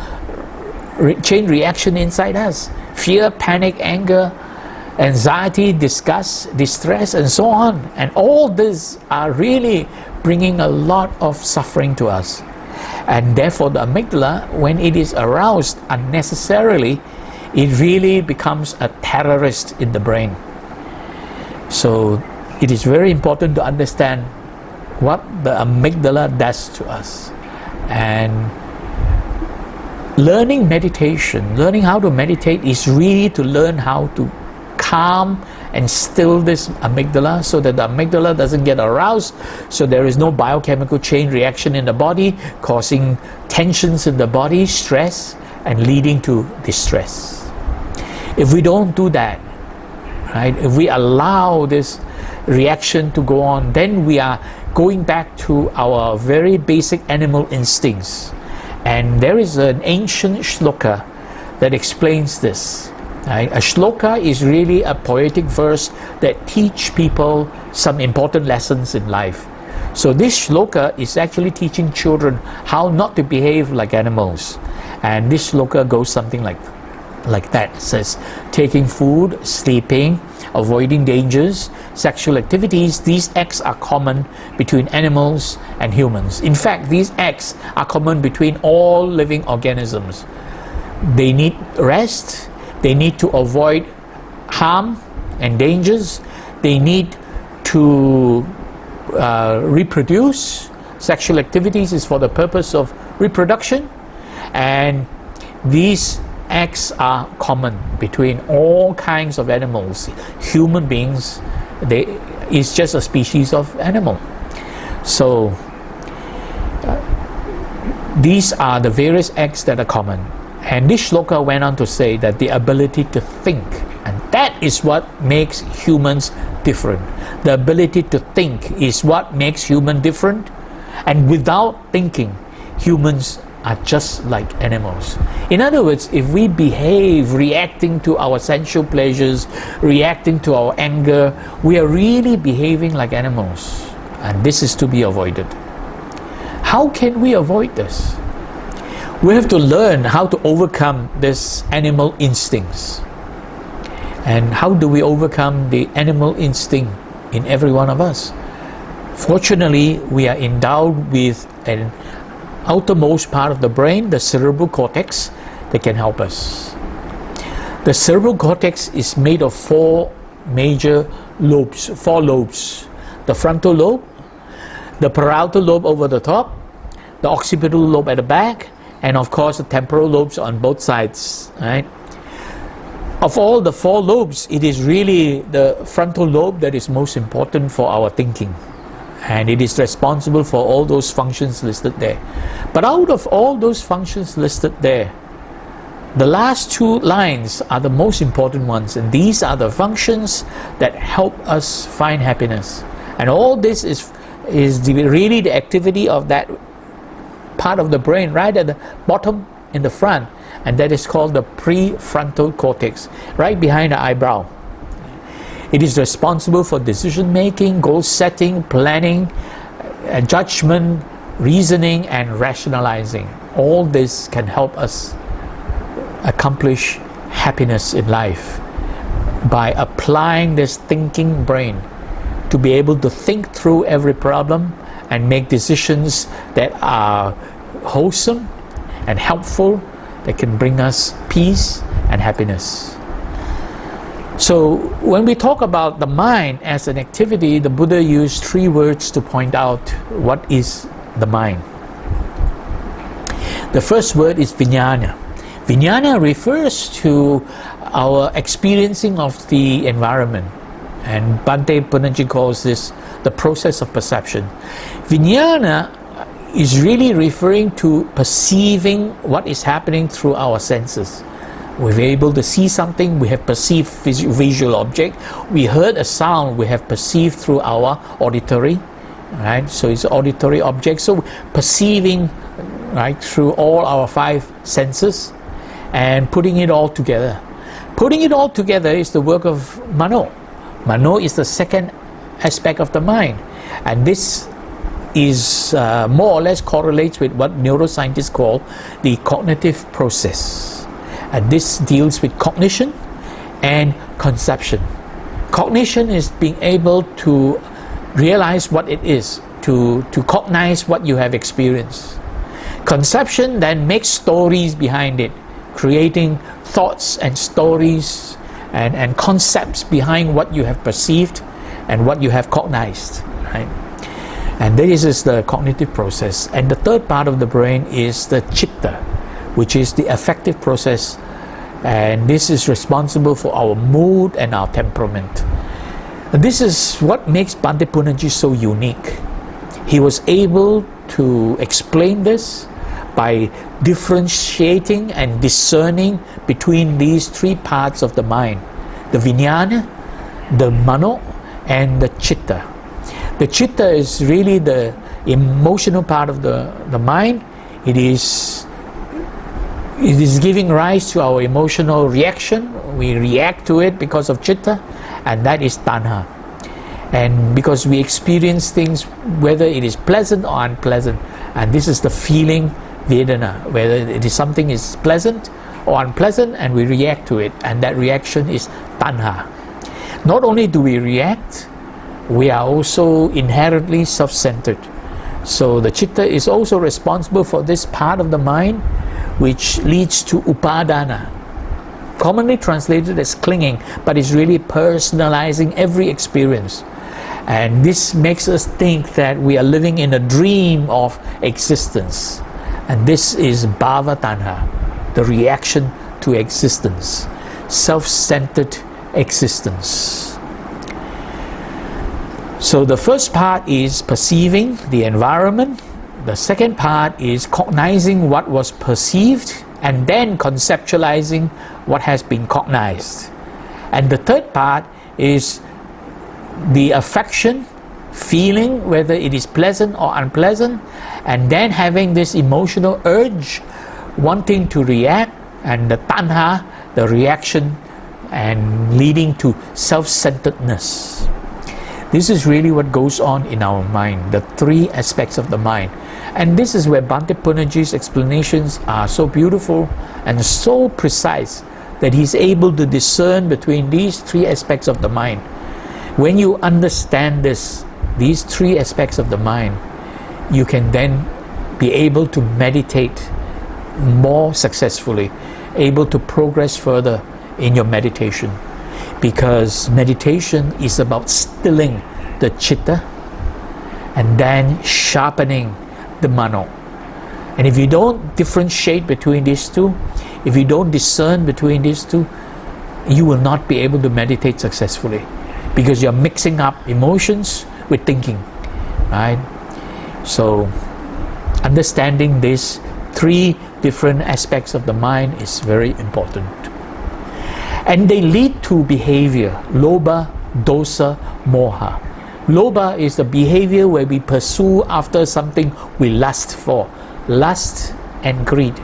chain reaction inside us: fear, panic, anger, anxiety, disgust, distress, and so on. And all these are really bringing a lot of suffering to us. And therefore the amygdala, when it is aroused unnecessarily, it really becomes a terrorist in the brain. So it is very important to understand what the amygdala does to us. And learning meditation, learning how to meditate, is really to learn how to calm and still this amygdala so that the amygdala doesn't get aroused, so there is no biochemical chain reaction in the body causing tensions in the body, stress, and leading to distress. If we don't do that, right, if we allow this reaction to go on, then we are going back to our very basic animal instincts. And there is an ancient shloka that explains this. Right? A shloka is really a poetic verse that teach people some important lessons in life. So this shloka is actually teaching children how not to behave like animals. And this shloka goes something like that. It says, taking food, sleeping, avoiding dangers, sexual activities, these acts are common between animals and humans. In fact, these acts are common between all living organisms. They need rest, they need to avoid harm and dangers, they need to reproduce. Sexual activities is for the purpose of reproduction, and these acts are common between all kinds of animals. Human beings, is just a species of animal. So these are the various acts that are common. And this shloka went on to say that the ability to think, and that is what makes humans different. The ability to think is what makes humans different. And without thinking, humans are just like animals. In other words, if we behave reacting to our sensual pleasures, reacting to our anger, we are really behaving like animals. And this is to be avoided. How can we avoid this? We have to learn how to overcome this animal instincts. And how do we overcome the animal instinct in every one of us? Fortunately, we are endowed with an outermost part of the brain, the cerebral cortex, that can help us. The cerebral cortex is made of four major lobes, the frontal lobe, the parietal lobe over the top, the occipital lobe at the back, and of course the temporal lobes on both sides. Right? Of all the four lobes, it is really the frontal lobe that is most important for our thinking. And it is responsible for all those functions listed there. But out of all those functions listed there, the last two lines are the most important ones, and these are the functions that help us find happiness. And all this is really the activity of that part of the brain right at the bottom in the front, and that is called the prefrontal cortex, right behind the eyebrow. It is responsible for decision making, goal setting, planning, judgment, reasoning, and rationalizing. All this can help us accomplish happiness in life by applying this thinking brain to be able to think through every problem and make decisions that are wholesome and helpful, that can bring us peace and happiness. So when we talk about the mind as an activity, the Buddha used three words to point out what is the mind. The first word is vijnana. Vijnana refers to our experiencing of the environment, and Bhante Punnaji calls this the process of perception. Vijnana is really referring to perceiving what is happening through our senses. We're able to see something, we have perceived visual object. We heard a sound, we have perceived through our auditory, right? So it's auditory object. So perceiving, right, through all our five senses and putting it all together. Putting it all together is the work of Mano. Mano is the second aspect of the mind, and this is more or less correlates with what neuroscientists call the cognitive process. And this deals with cognition and conception. Cognition is being able to realize what it is, to cognize what you have experienced. Conception then makes stories behind it, creating thoughts and stories and concepts behind what you have perceived and what you have cognized, right? And this is the cognitive process. And the third part of the brain is the chitta, which is the affective process, and this is responsible for our mood and our temperament. This is what makes Bhante Punnaji so unique. He was able to explain this by differentiating and discerning between these three parts of the mind: the vijnana, the mano, and the chitta. The chitta is really the emotional part of the mind. It is giving rise to our emotional reaction. We react to it because of chitta, and that is tanha. And because we experience things, whether it is pleasant or unpleasant, and this is the feeling vedana, whether it is something is pleasant or unpleasant, and we react to it, and that reaction is tanha. Not only do we react, we are also inherently self-centered. So the chitta is also responsible for this part of the mind which leads to upadana, commonly translated as clinging, but is really personalizing every experience. And this makes us think that we are living in a dream of existence. And this is bhava tanha, the reaction to existence, self-centered existence. So the first part is perceiving the environment. The second part is cognizing what was perceived and then conceptualizing what has been cognized. And the third part is the affection, feeling whether it is pleasant or unpleasant, and then having this emotional urge, wanting to react, and the tanha, the reaction, and leading to self-centeredness. This is really what goes on in our mind, the three aspects of the mind. And this is where Bhante Punnaji's explanations are so beautiful and so precise that he's able to discern between these three aspects of the mind. When you understand these three aspects of the mind, you can then be able to meditate more successfully, able to progress further in your meditation. Because meditation is about stilling the chitta and then sharpening the mano. And if you don't differentiate between these two, if you don't discern between these two, you will not be able to meditate successfully, because you're mixing up emotions with thinking, right? So understanding these three different aspects of the mind is very important. And they lead to behavior: lobha, dosa, moha. Lobha is the behavior where we pursue after something we lust for, lust and greed.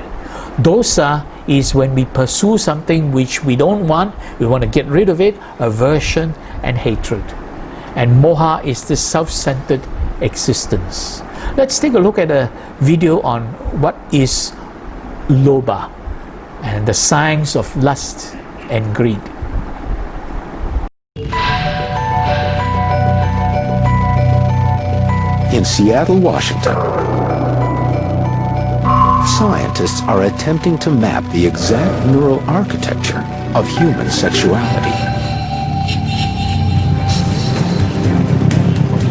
Dosa is when we pursue something which we don't want, we want to get rid of it, aversion and hatred. And moha is the self-centered existence. Let's take a look at a video on what is lobha and the signs of lust and greed. In Seattle, Washington, scientists are attempting to map the exact neural architecture of human sexuality.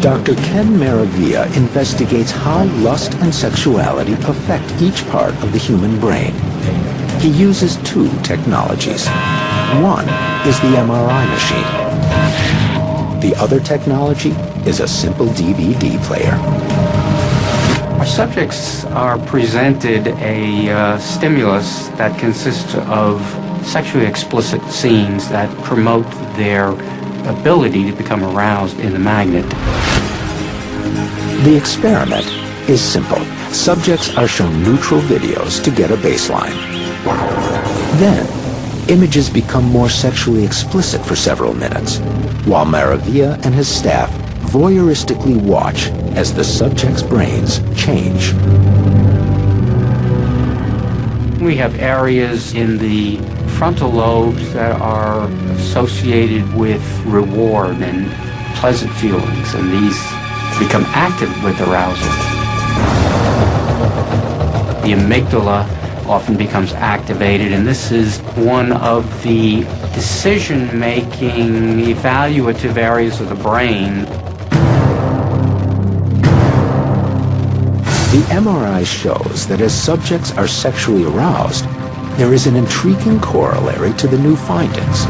Dr. Ken Maravilla investigates how lust and sexuality affect each part of the human brain. He uses two technologies. One is the MRI machine. The other technology is a simple DVD player. Our subjects are presented a stimulus that consists of sexually explicit scenes that promote their ability to become aroused in the magnet. The experiment is simple. Subjects are shown neutral videos to get a baseline. Then, images become more sexually explicit for several minutes, while Maravilla and his staff voyeuristically watch as the subjects' brains change. We have areas in the frontal lobes that are associated with reward and pleasant feelings, and these become active with arousal. The amygdala often becomes activated, and this is one of the decision-making, evaluative areas of the brain. The MRI shows that as subjects are sexually aroused, there is an intriguing corollary to the new findings.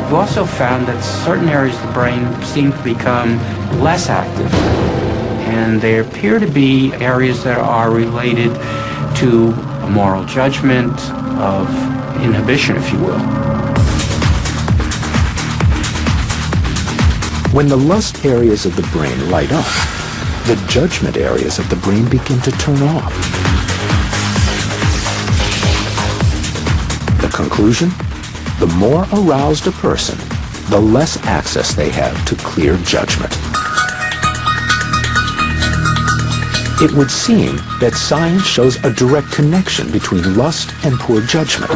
We've also found that certain areas of the brain seem to become less active, and they appear to be areas that are related to moral judgment, of inhibition, if you will. When the lust areas of the brain light up, the judgment areas of the brain begin to turn off. The conclusion? The more aroused a person, the less access they have to clear judgment. It would seem that science shows a direct connection between lust and poor judgment.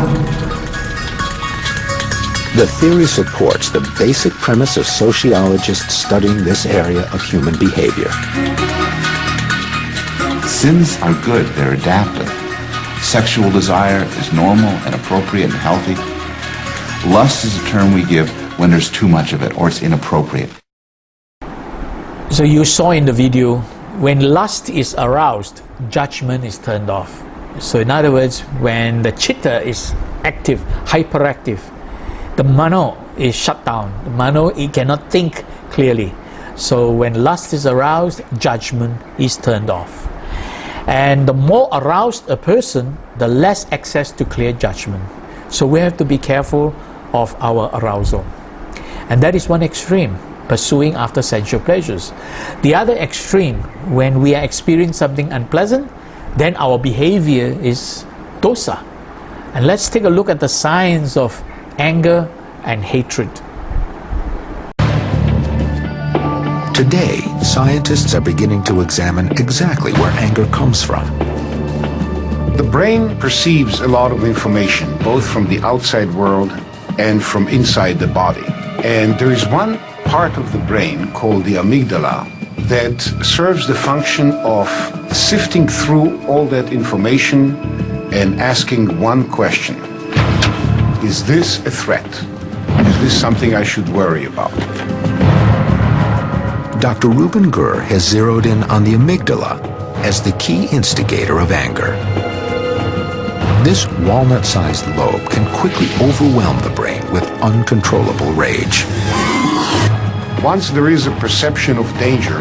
The theory supports the basic premise of sociologists studying this area of human behavior. Sins are good, they're adaptive. Sexual desire is normal and appropriate and healthy. Lust is a term we give when there's too much of it or it's inappropriate. So you saw in the video, when lust is aroused, judgment is turned off. So in other words, when the chitta is active, hyperactive, the mano is shut down. The mano, it cannot think clearly. So when lust is aroused, judgment is turned off. And the more aroused a person, the less access to clear judgment. So we have to be careful of our arousal. And that is one extreme, pursuing after sensual pleasures. The other extreme, when we are experiencing something unpleasant, then our behavior is dosa. And let's take a look at the signs of anger and hatred. Today, scientists are beginning to examine exactly where anger comes from. The brain perceives a lot of information, both from the outside world and from inside the body. And there is one part of the brain called the amygdala that serves the function of sifting through all that information and asking one question. Is this a threat? Is this something I should worry about? Dr. Ruben Gur has zeroed in on the amygdala as the key instigator of anger. This walnut-sized lobe can quickly overwhelm the brain with uncontrollable rage. Once there is a perception of danger,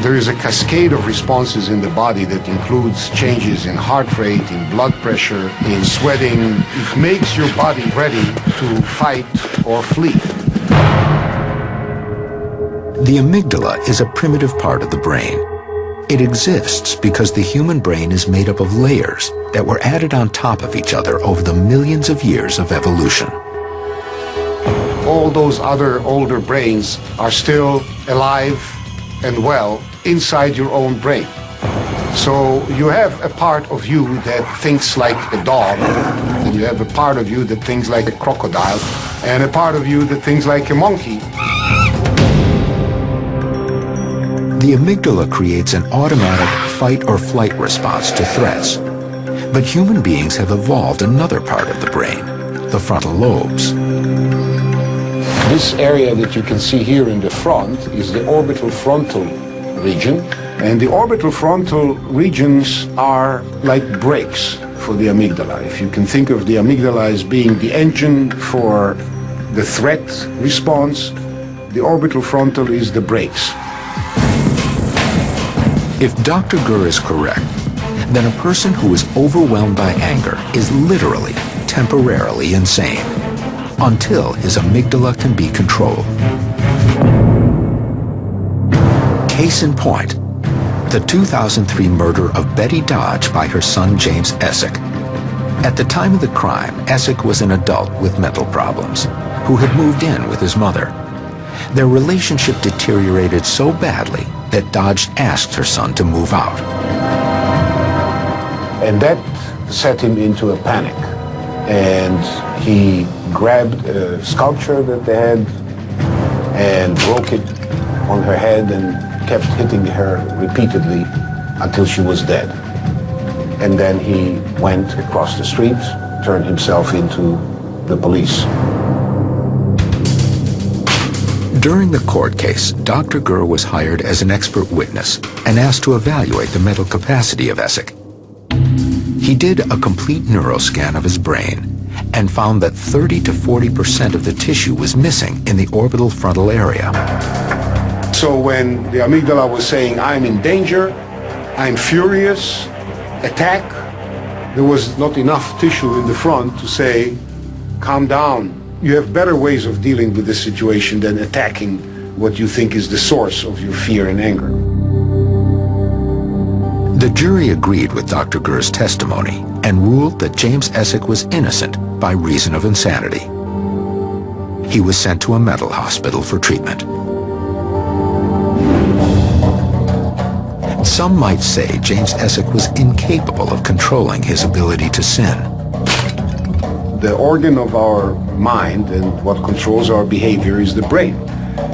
there is a cascade of responses in the body that includes changes in heart rate, in blood pressure, in sweating. It makes your body ready to fight or flee. The amygdala is a primitive part of the brain. It exists because the human brain is made up of layers that were added on top of each other over the millions of years of evolution. All those other older brains are still alive and well inside your own brain. So you have a part of you that thinks like a dog, and you have a part of you that thinks like a crocodile, and a part of you that thinks like a monkey. The amygdala creates an automatic fight or flight response to threats. But human beings have evolved another part of the brain, the frontal lobes. This area that you can see here in the front is the orbital frontal region. And the orbital frontal regions are like brakes for the amygdala. If you can think of the amygdala as being the engine for the threat response, the orbital frontal is the brakes. If Dr. Gur is correct, then a person who is overwhelmed by anger is literally, temporarily insane, until his amygdala can be controlled. Case in point, the 2003 murder of Betty Dodge by her son James Essick. At the time of the crime, Essick was an adult with mental problems, who had moved in with his mother. Their relationship deteriorated so badly that Dodge asked her son to move out. And that set him into a panic. And he grabbed a sculpture that they had and broke it on her head and kept hitting her repeatedly until she was dead. And then he went across the street, turned himself into the police. During the court case, Dr. Gur was hired as an expert witness and asked to evaluate the mental capacity of Essick. He did a complete neuroscan of his brain and found that 30 to 40% of the tissue was missing in the orbital frontal area. So when the amygdala was saying, I'm in danger, I'm furious, attack, there was not enough tissue in the front to say, calm down. You have better ways of dealing with this situation than attacking what you think is the source of your fear and anger. The jury agreed with Dr. Gur's testimony and ruled that James Essick was innocent by reason of insanity. He was sent to a mental hospital for treatment. Some might say James Essick was incapable of controlling his ability to sin. The organ of our mind and what controls our behavior is the brain,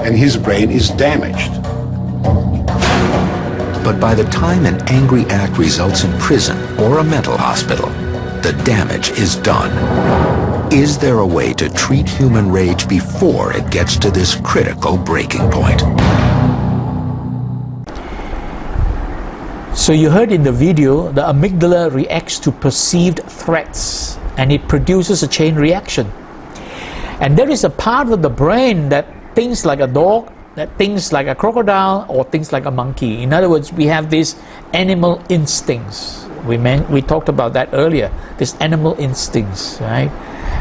and his brain is damaged. But by the time an angry act results in prison or a mental hospital, the damage is done. Is there a way to treat human rage before it gets to this critical breaking point? So you heard in the video, the amygdala reacts to perceived threats and it produces a chain reaction. And there is a part of the brain that thinks like a dog, that thinks like a crocodile, or thinks like a monkey. In other words, we have these animal instincts. We talked about that earlier, these animal instincts, right?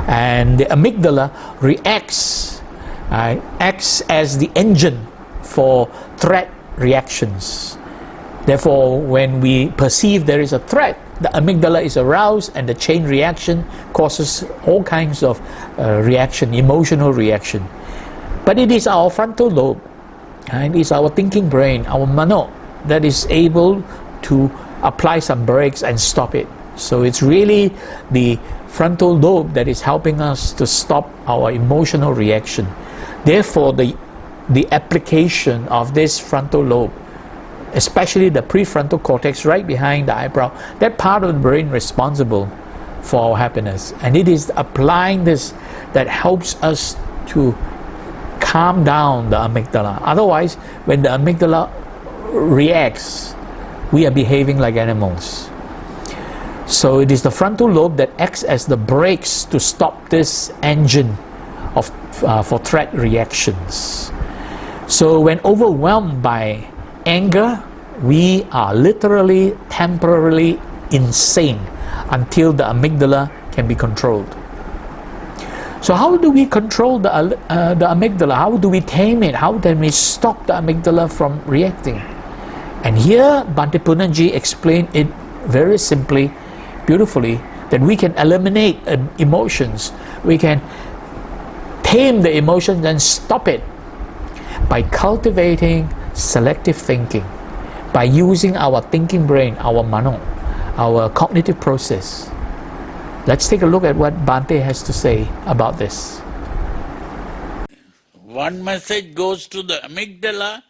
And the amygdala reacts, acts as the engine for threat reactions. Therefore, when we perceive there is a threat, the amygdala is aroused and the chain reaction causes all kinds of reaction, emotional reaction. But it is our frontal lobe, and it is our thinking brain, our mano, that is able to apply some brakes and stop it. So it's really the frontal lobe that is helping us to stop our emotional reaction. Therefore, the application of this frontal lobe, especially the prefrontal cortex right behind the eyebrow, that part of the brain responsible for our happiness. And it is applying this that helps us to calm down the amygdala. Otherwise, when the amygdala reacts, we are behaving like animals. So it is the frontal lobe that acts as the brakes to stop this engine of for threat reactions. So when overwhelmed by anger, we are literally temporarily insane until the amygdala can be controlled. So how do we control the amygdala? How do we tame it? How can we stop the amygdala from reacting? And here Bhante Punnaji explained it very simply, beautifully, that we can eliminate emotions. We can tame the emotions and stop it by cultivating selective thinking, by using our thinking brain, our mano, our cognitive process. Let's take a look at what Bhante has to say about this. One message goes to the amygdala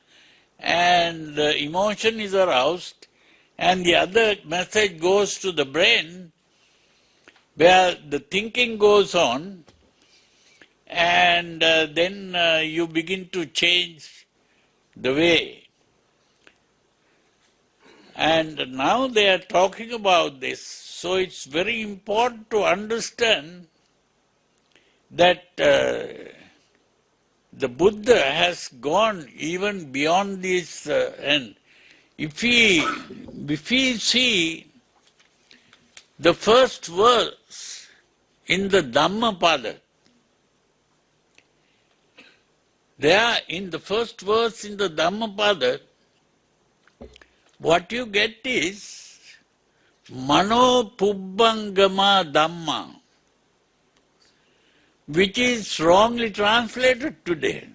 and the emotion is aroused, and the other message goes to the brain where the thinking goes on, and then you begin to change the way. And now they are talking about this, so it's very important to understand that the Buddha has gone even beyond this end. If we see the first verse in the Dhammapada, there in the first verse in the Dhammapada, what you get is Mano Pubbangama Dhamma, which is wrongly translated today.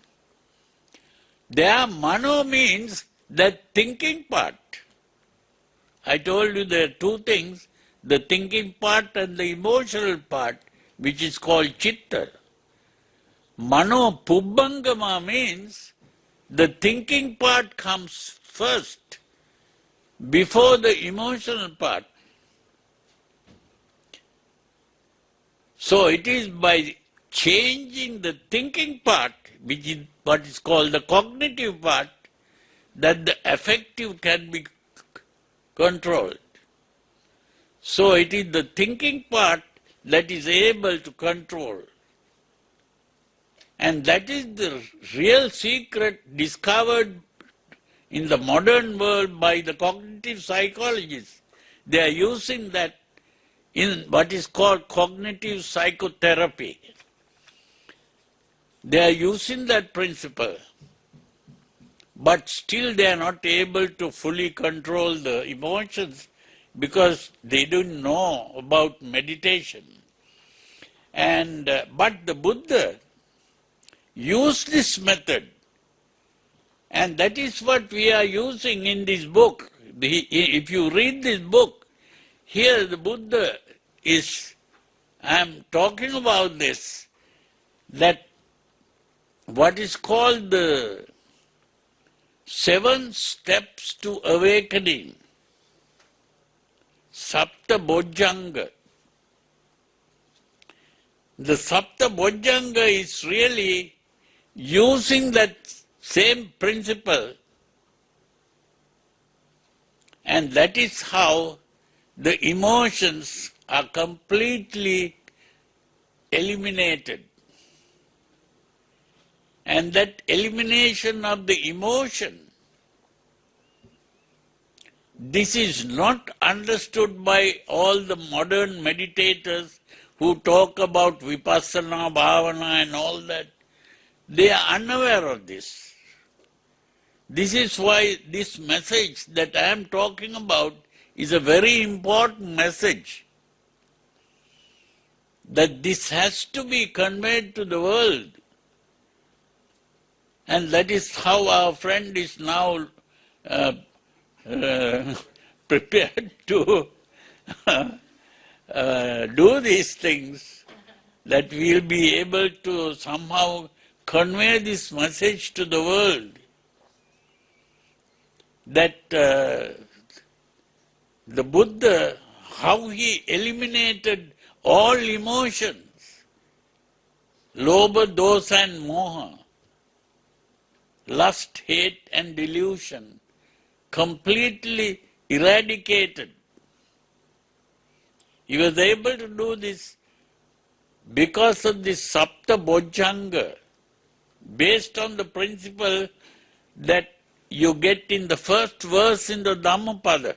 There, Mano means the thinking part. I told you there are two things, the thinking part and the emotional part, which is called Chitta. Mano Pubbangama means the thinking part comes first, before the emotional part. So it is by changing the thinking part, which is what is called the cognitive part, that the affective can be controlled. So it is the thinking part that is able to control. And that is the real secret discovered in the modern world by the cognitive psychologists. They are using that in what is called cognitive psychotherapy. They are using that principle, but still they are not able to fully control the emotions because they don't know about meditation. And but the Buddha used this method, and that is what we are using in this book. If you read this book, here the Buddha is, I am talking about this, that what is called the 7 steps to awakening, Sapta Bojjhanga. The Sapta Bojjhanga is really using that same principle, and that is how the emotions are completely eliminated. And that elimination of the emotion, this is not understood by all the modern meditators who talk about vipassana, bhavana and all that. They are unaware of this. This is why this message that I am talking about is a very important message, that this has to be conveyed to the world. And that is how our friend is now prepared to do these things, that we will be able to somehow convey this message to the world, that the Buddha, how he eliminated all emotions, lobha, dosa and moha, lust, hate and delusion, completely eradicated. He was able to do this because of this Sapta Bojjhanga, based on the principle that you get in the first verse in the Dhammapada.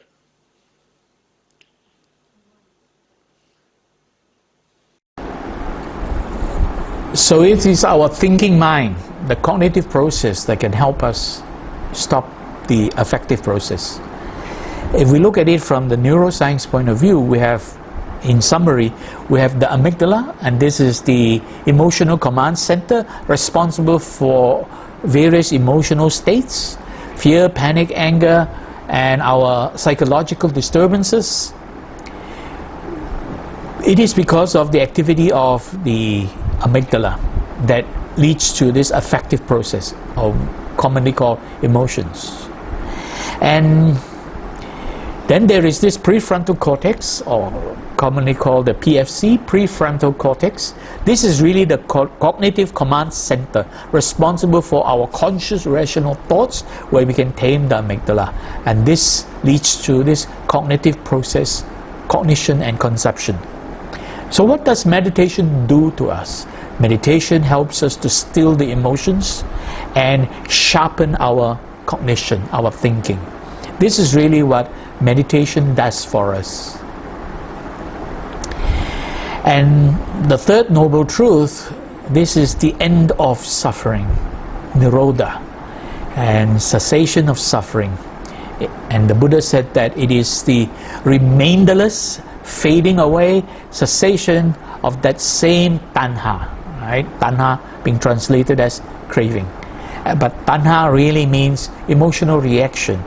So it is our thinking mind, the cognitive process, that can help us stop the affective process. If we look at it from the neuroscience point of view, we have, in summary, we have the amygdala, and this is the emotional command center responsible for various emotional states, fear, panic, anger, and our psychological disturbances. It is because of the activity of the amygdala that leads to this affective process, or commonly called emotions. And then there is this prefrontal cortex, or commonly called the PFC, prefrontal cortex. This is really the cognitive command center responsible for our conscious rational thoughts, where we can tame the amygdala. And this leads to this cognitive process, cognition and conception. So what does meditation do to us? Meditation helps us to still the emotions and sharpen our cognition, our thinking. This is really what meditation does for us. And the third noble truth, this is the end of suffering, nirodha, and cessation of suffering. And the Buddha said that it is the remainderless, fading away, cessation of that same tanha, right? Tanha being translated as craving. But tanha really means emotional reaction.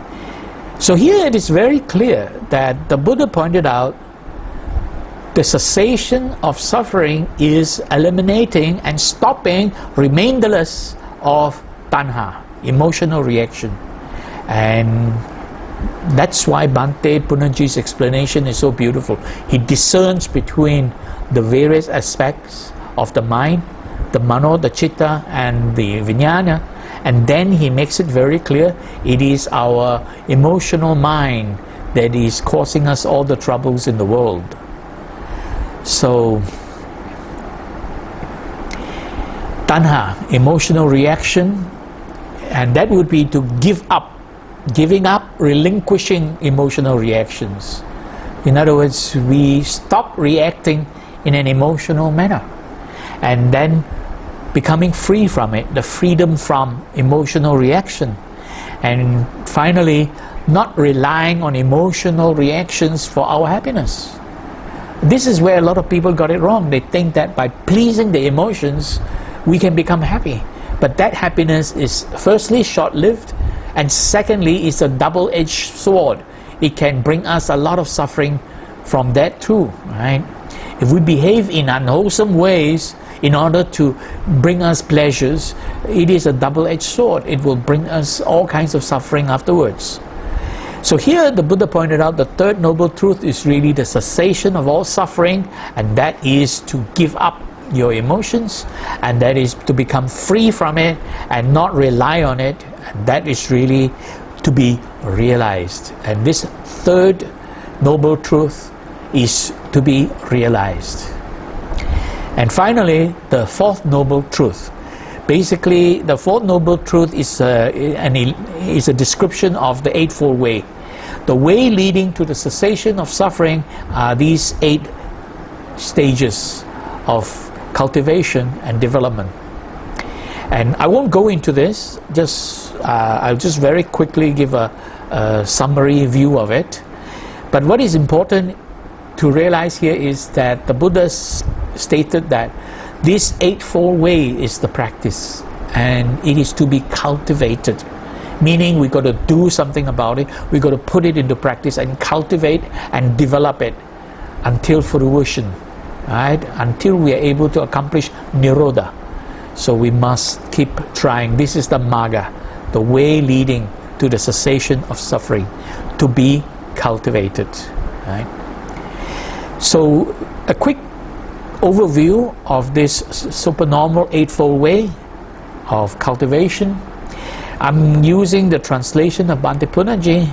So here it is very clear that the Buddha pointed out the cessation of suffering is eliminating and stopping remainderless of tanha, emotional reaction. And that's why Bhante Punnaji's explanation is so beautiful. He discerns between the various aspects of the mind, the mano, the chitta and the vijnana, and then he makes it very clear it is our emotional mind that is causing us all the troubles in the world. So, tanha, emotional reaction, and that would be to give up, giving up, relinquishing emotional reactions. In other words, we stop reacting in an emotional manner and then becoming free from it, the freedom from emotional reaction. And finally, not relying on emotional reactions for our happiness. This is where a lot of people got it wrong. They think that by pleasing the emotions, we can become happy. But that happiness is firstly short-lived, and secondly is a double-edged sword. It can bring us a lot of suffering from that too, right? If we behave in unwholesome ways in order to bring us pleasures, it is a double-edged sword. It will bring us all kinds of suffering afterwards. So here the Buddha pointed out the third noble truth is really the cessation of all suffering, and that is to give up your emotions, and that is to become free from it and not rely on it, and that is really to be realized. And this third noble truth is to be realized. And finally, the fourth noble truth. Basically, the fourth noble truth is a description of the Eightfold Way. The way leading to the cessation of suffering are these 8 stages of cultivation and development. And I won't go into this, I'll just very quickly give a summary view of it. But what is important to realize here is that the Buddha stated that this Eightfold Way is the practice, and it is to be cultivated. Meaning we got to do something about it, we got to put it into practice and cultivate and develop it until fruition, right? Until we are able to accomplish Nirodha. So we must keep trying. This is the Magga, the way leading to the cessation of suffering, to be cultivated, right? So a quick overview of this Supernormal Eightfold Way of cultivation. I'm using the translation of Bhante Punnaji,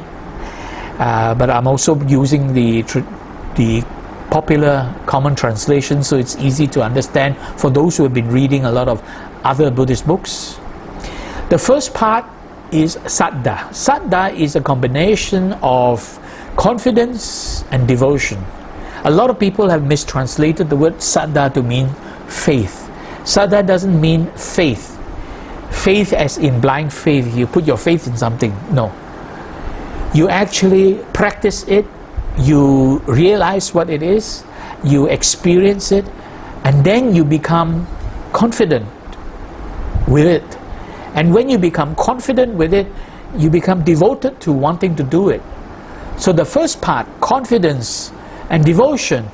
but I'm also using the popular common translation, so it's easy to understand for those who have been reading a lot of other Buddhist books. The first part is Saddha. Saddha is a combination of confidence and devotion. A lot of people have mistranslated the word Saddha to mean faith. Saddha doesn't mean faith. Faith as in blind faith, you put your faith in something. No. You actually practice it, you realize what it is, you experience it, and then you become confident with it. And when you become confident with it, you become devoted to wanting to do it. So the first part, confidence and devotion,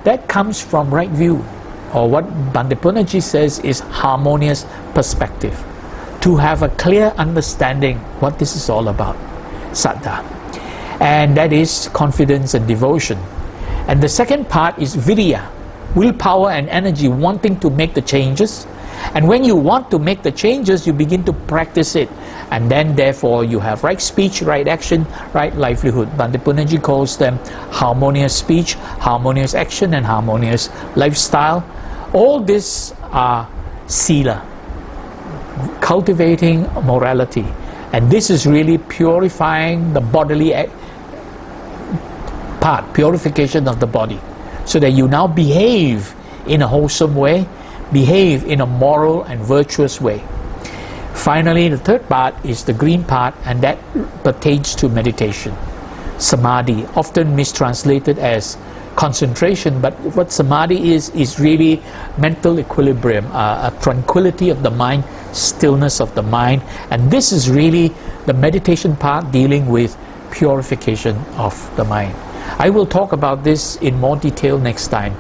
that comes from right view, or what Bhante Punnaji says is harmonious perspective. To have a clear understanding what this is all about, Saddha. And that is confidence and devotion. And the second part is Virya, willpower and energy, wanting to make the changes. And when you want to make the changes, you begin to practice it. And then therefore you have right speech, right action, right livelihood. Bhante Punnaji calls them harmonious speech, harmonious action, and harmonious lifestyle. All these are Sila, cultivating morality. And this is really purifying the bodily part, purification of the body, so that you now behave in a wholesome way, behave in a moral and virtuous way. Finally, the third part is the green part, and that pertains to meditation. Samadhi, often mistranslated as concentration, but what Samadhi is really mental equilibrium, a tranquility of the mind, stillness of the mind. And this is really the meditation part, dealing with purification of the mind. I will talk about this in more detail next time.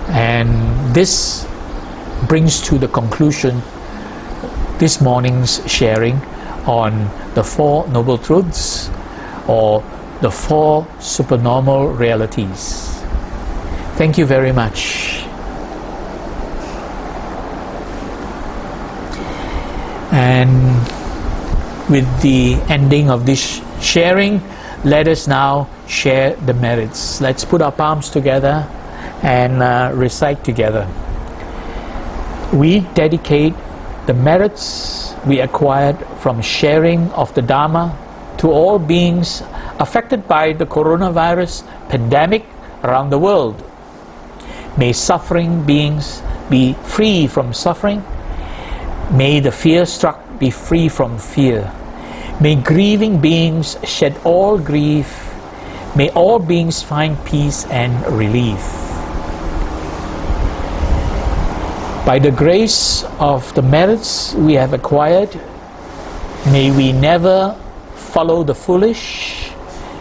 And this brings to the conclusion this morning's sharing on the Four Noble Truths, or the Four Supernormal Realities. Thank you very much. And with the ending of this sharing, let us now share the merits. Let's put our palms together and recite together. We dedicate the merits we acquired from sharing of the Dharma to all beings affected by the coronavirus pandemic around the world. May suffering beings be free from suffering. May the fear-struck be free from fear. May grieving beings shed all grief. May all beings find peace and relief. By the grace of the merits we have acquired, may we never follow the foolish.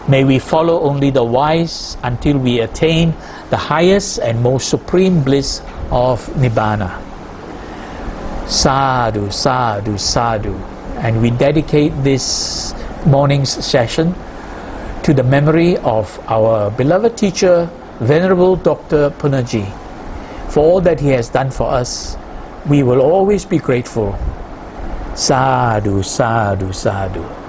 May we follow only the wise until we attain the highest and most supreme bliss of Nibbana. Sadhu, sadhu, sadhu. And we dedicate this morning's session to the memory of our beloved teacher, Venerable Dr. Punnaji. For all that he has done for us, we will always be grateful. Sadhu, sadhu, sadhu.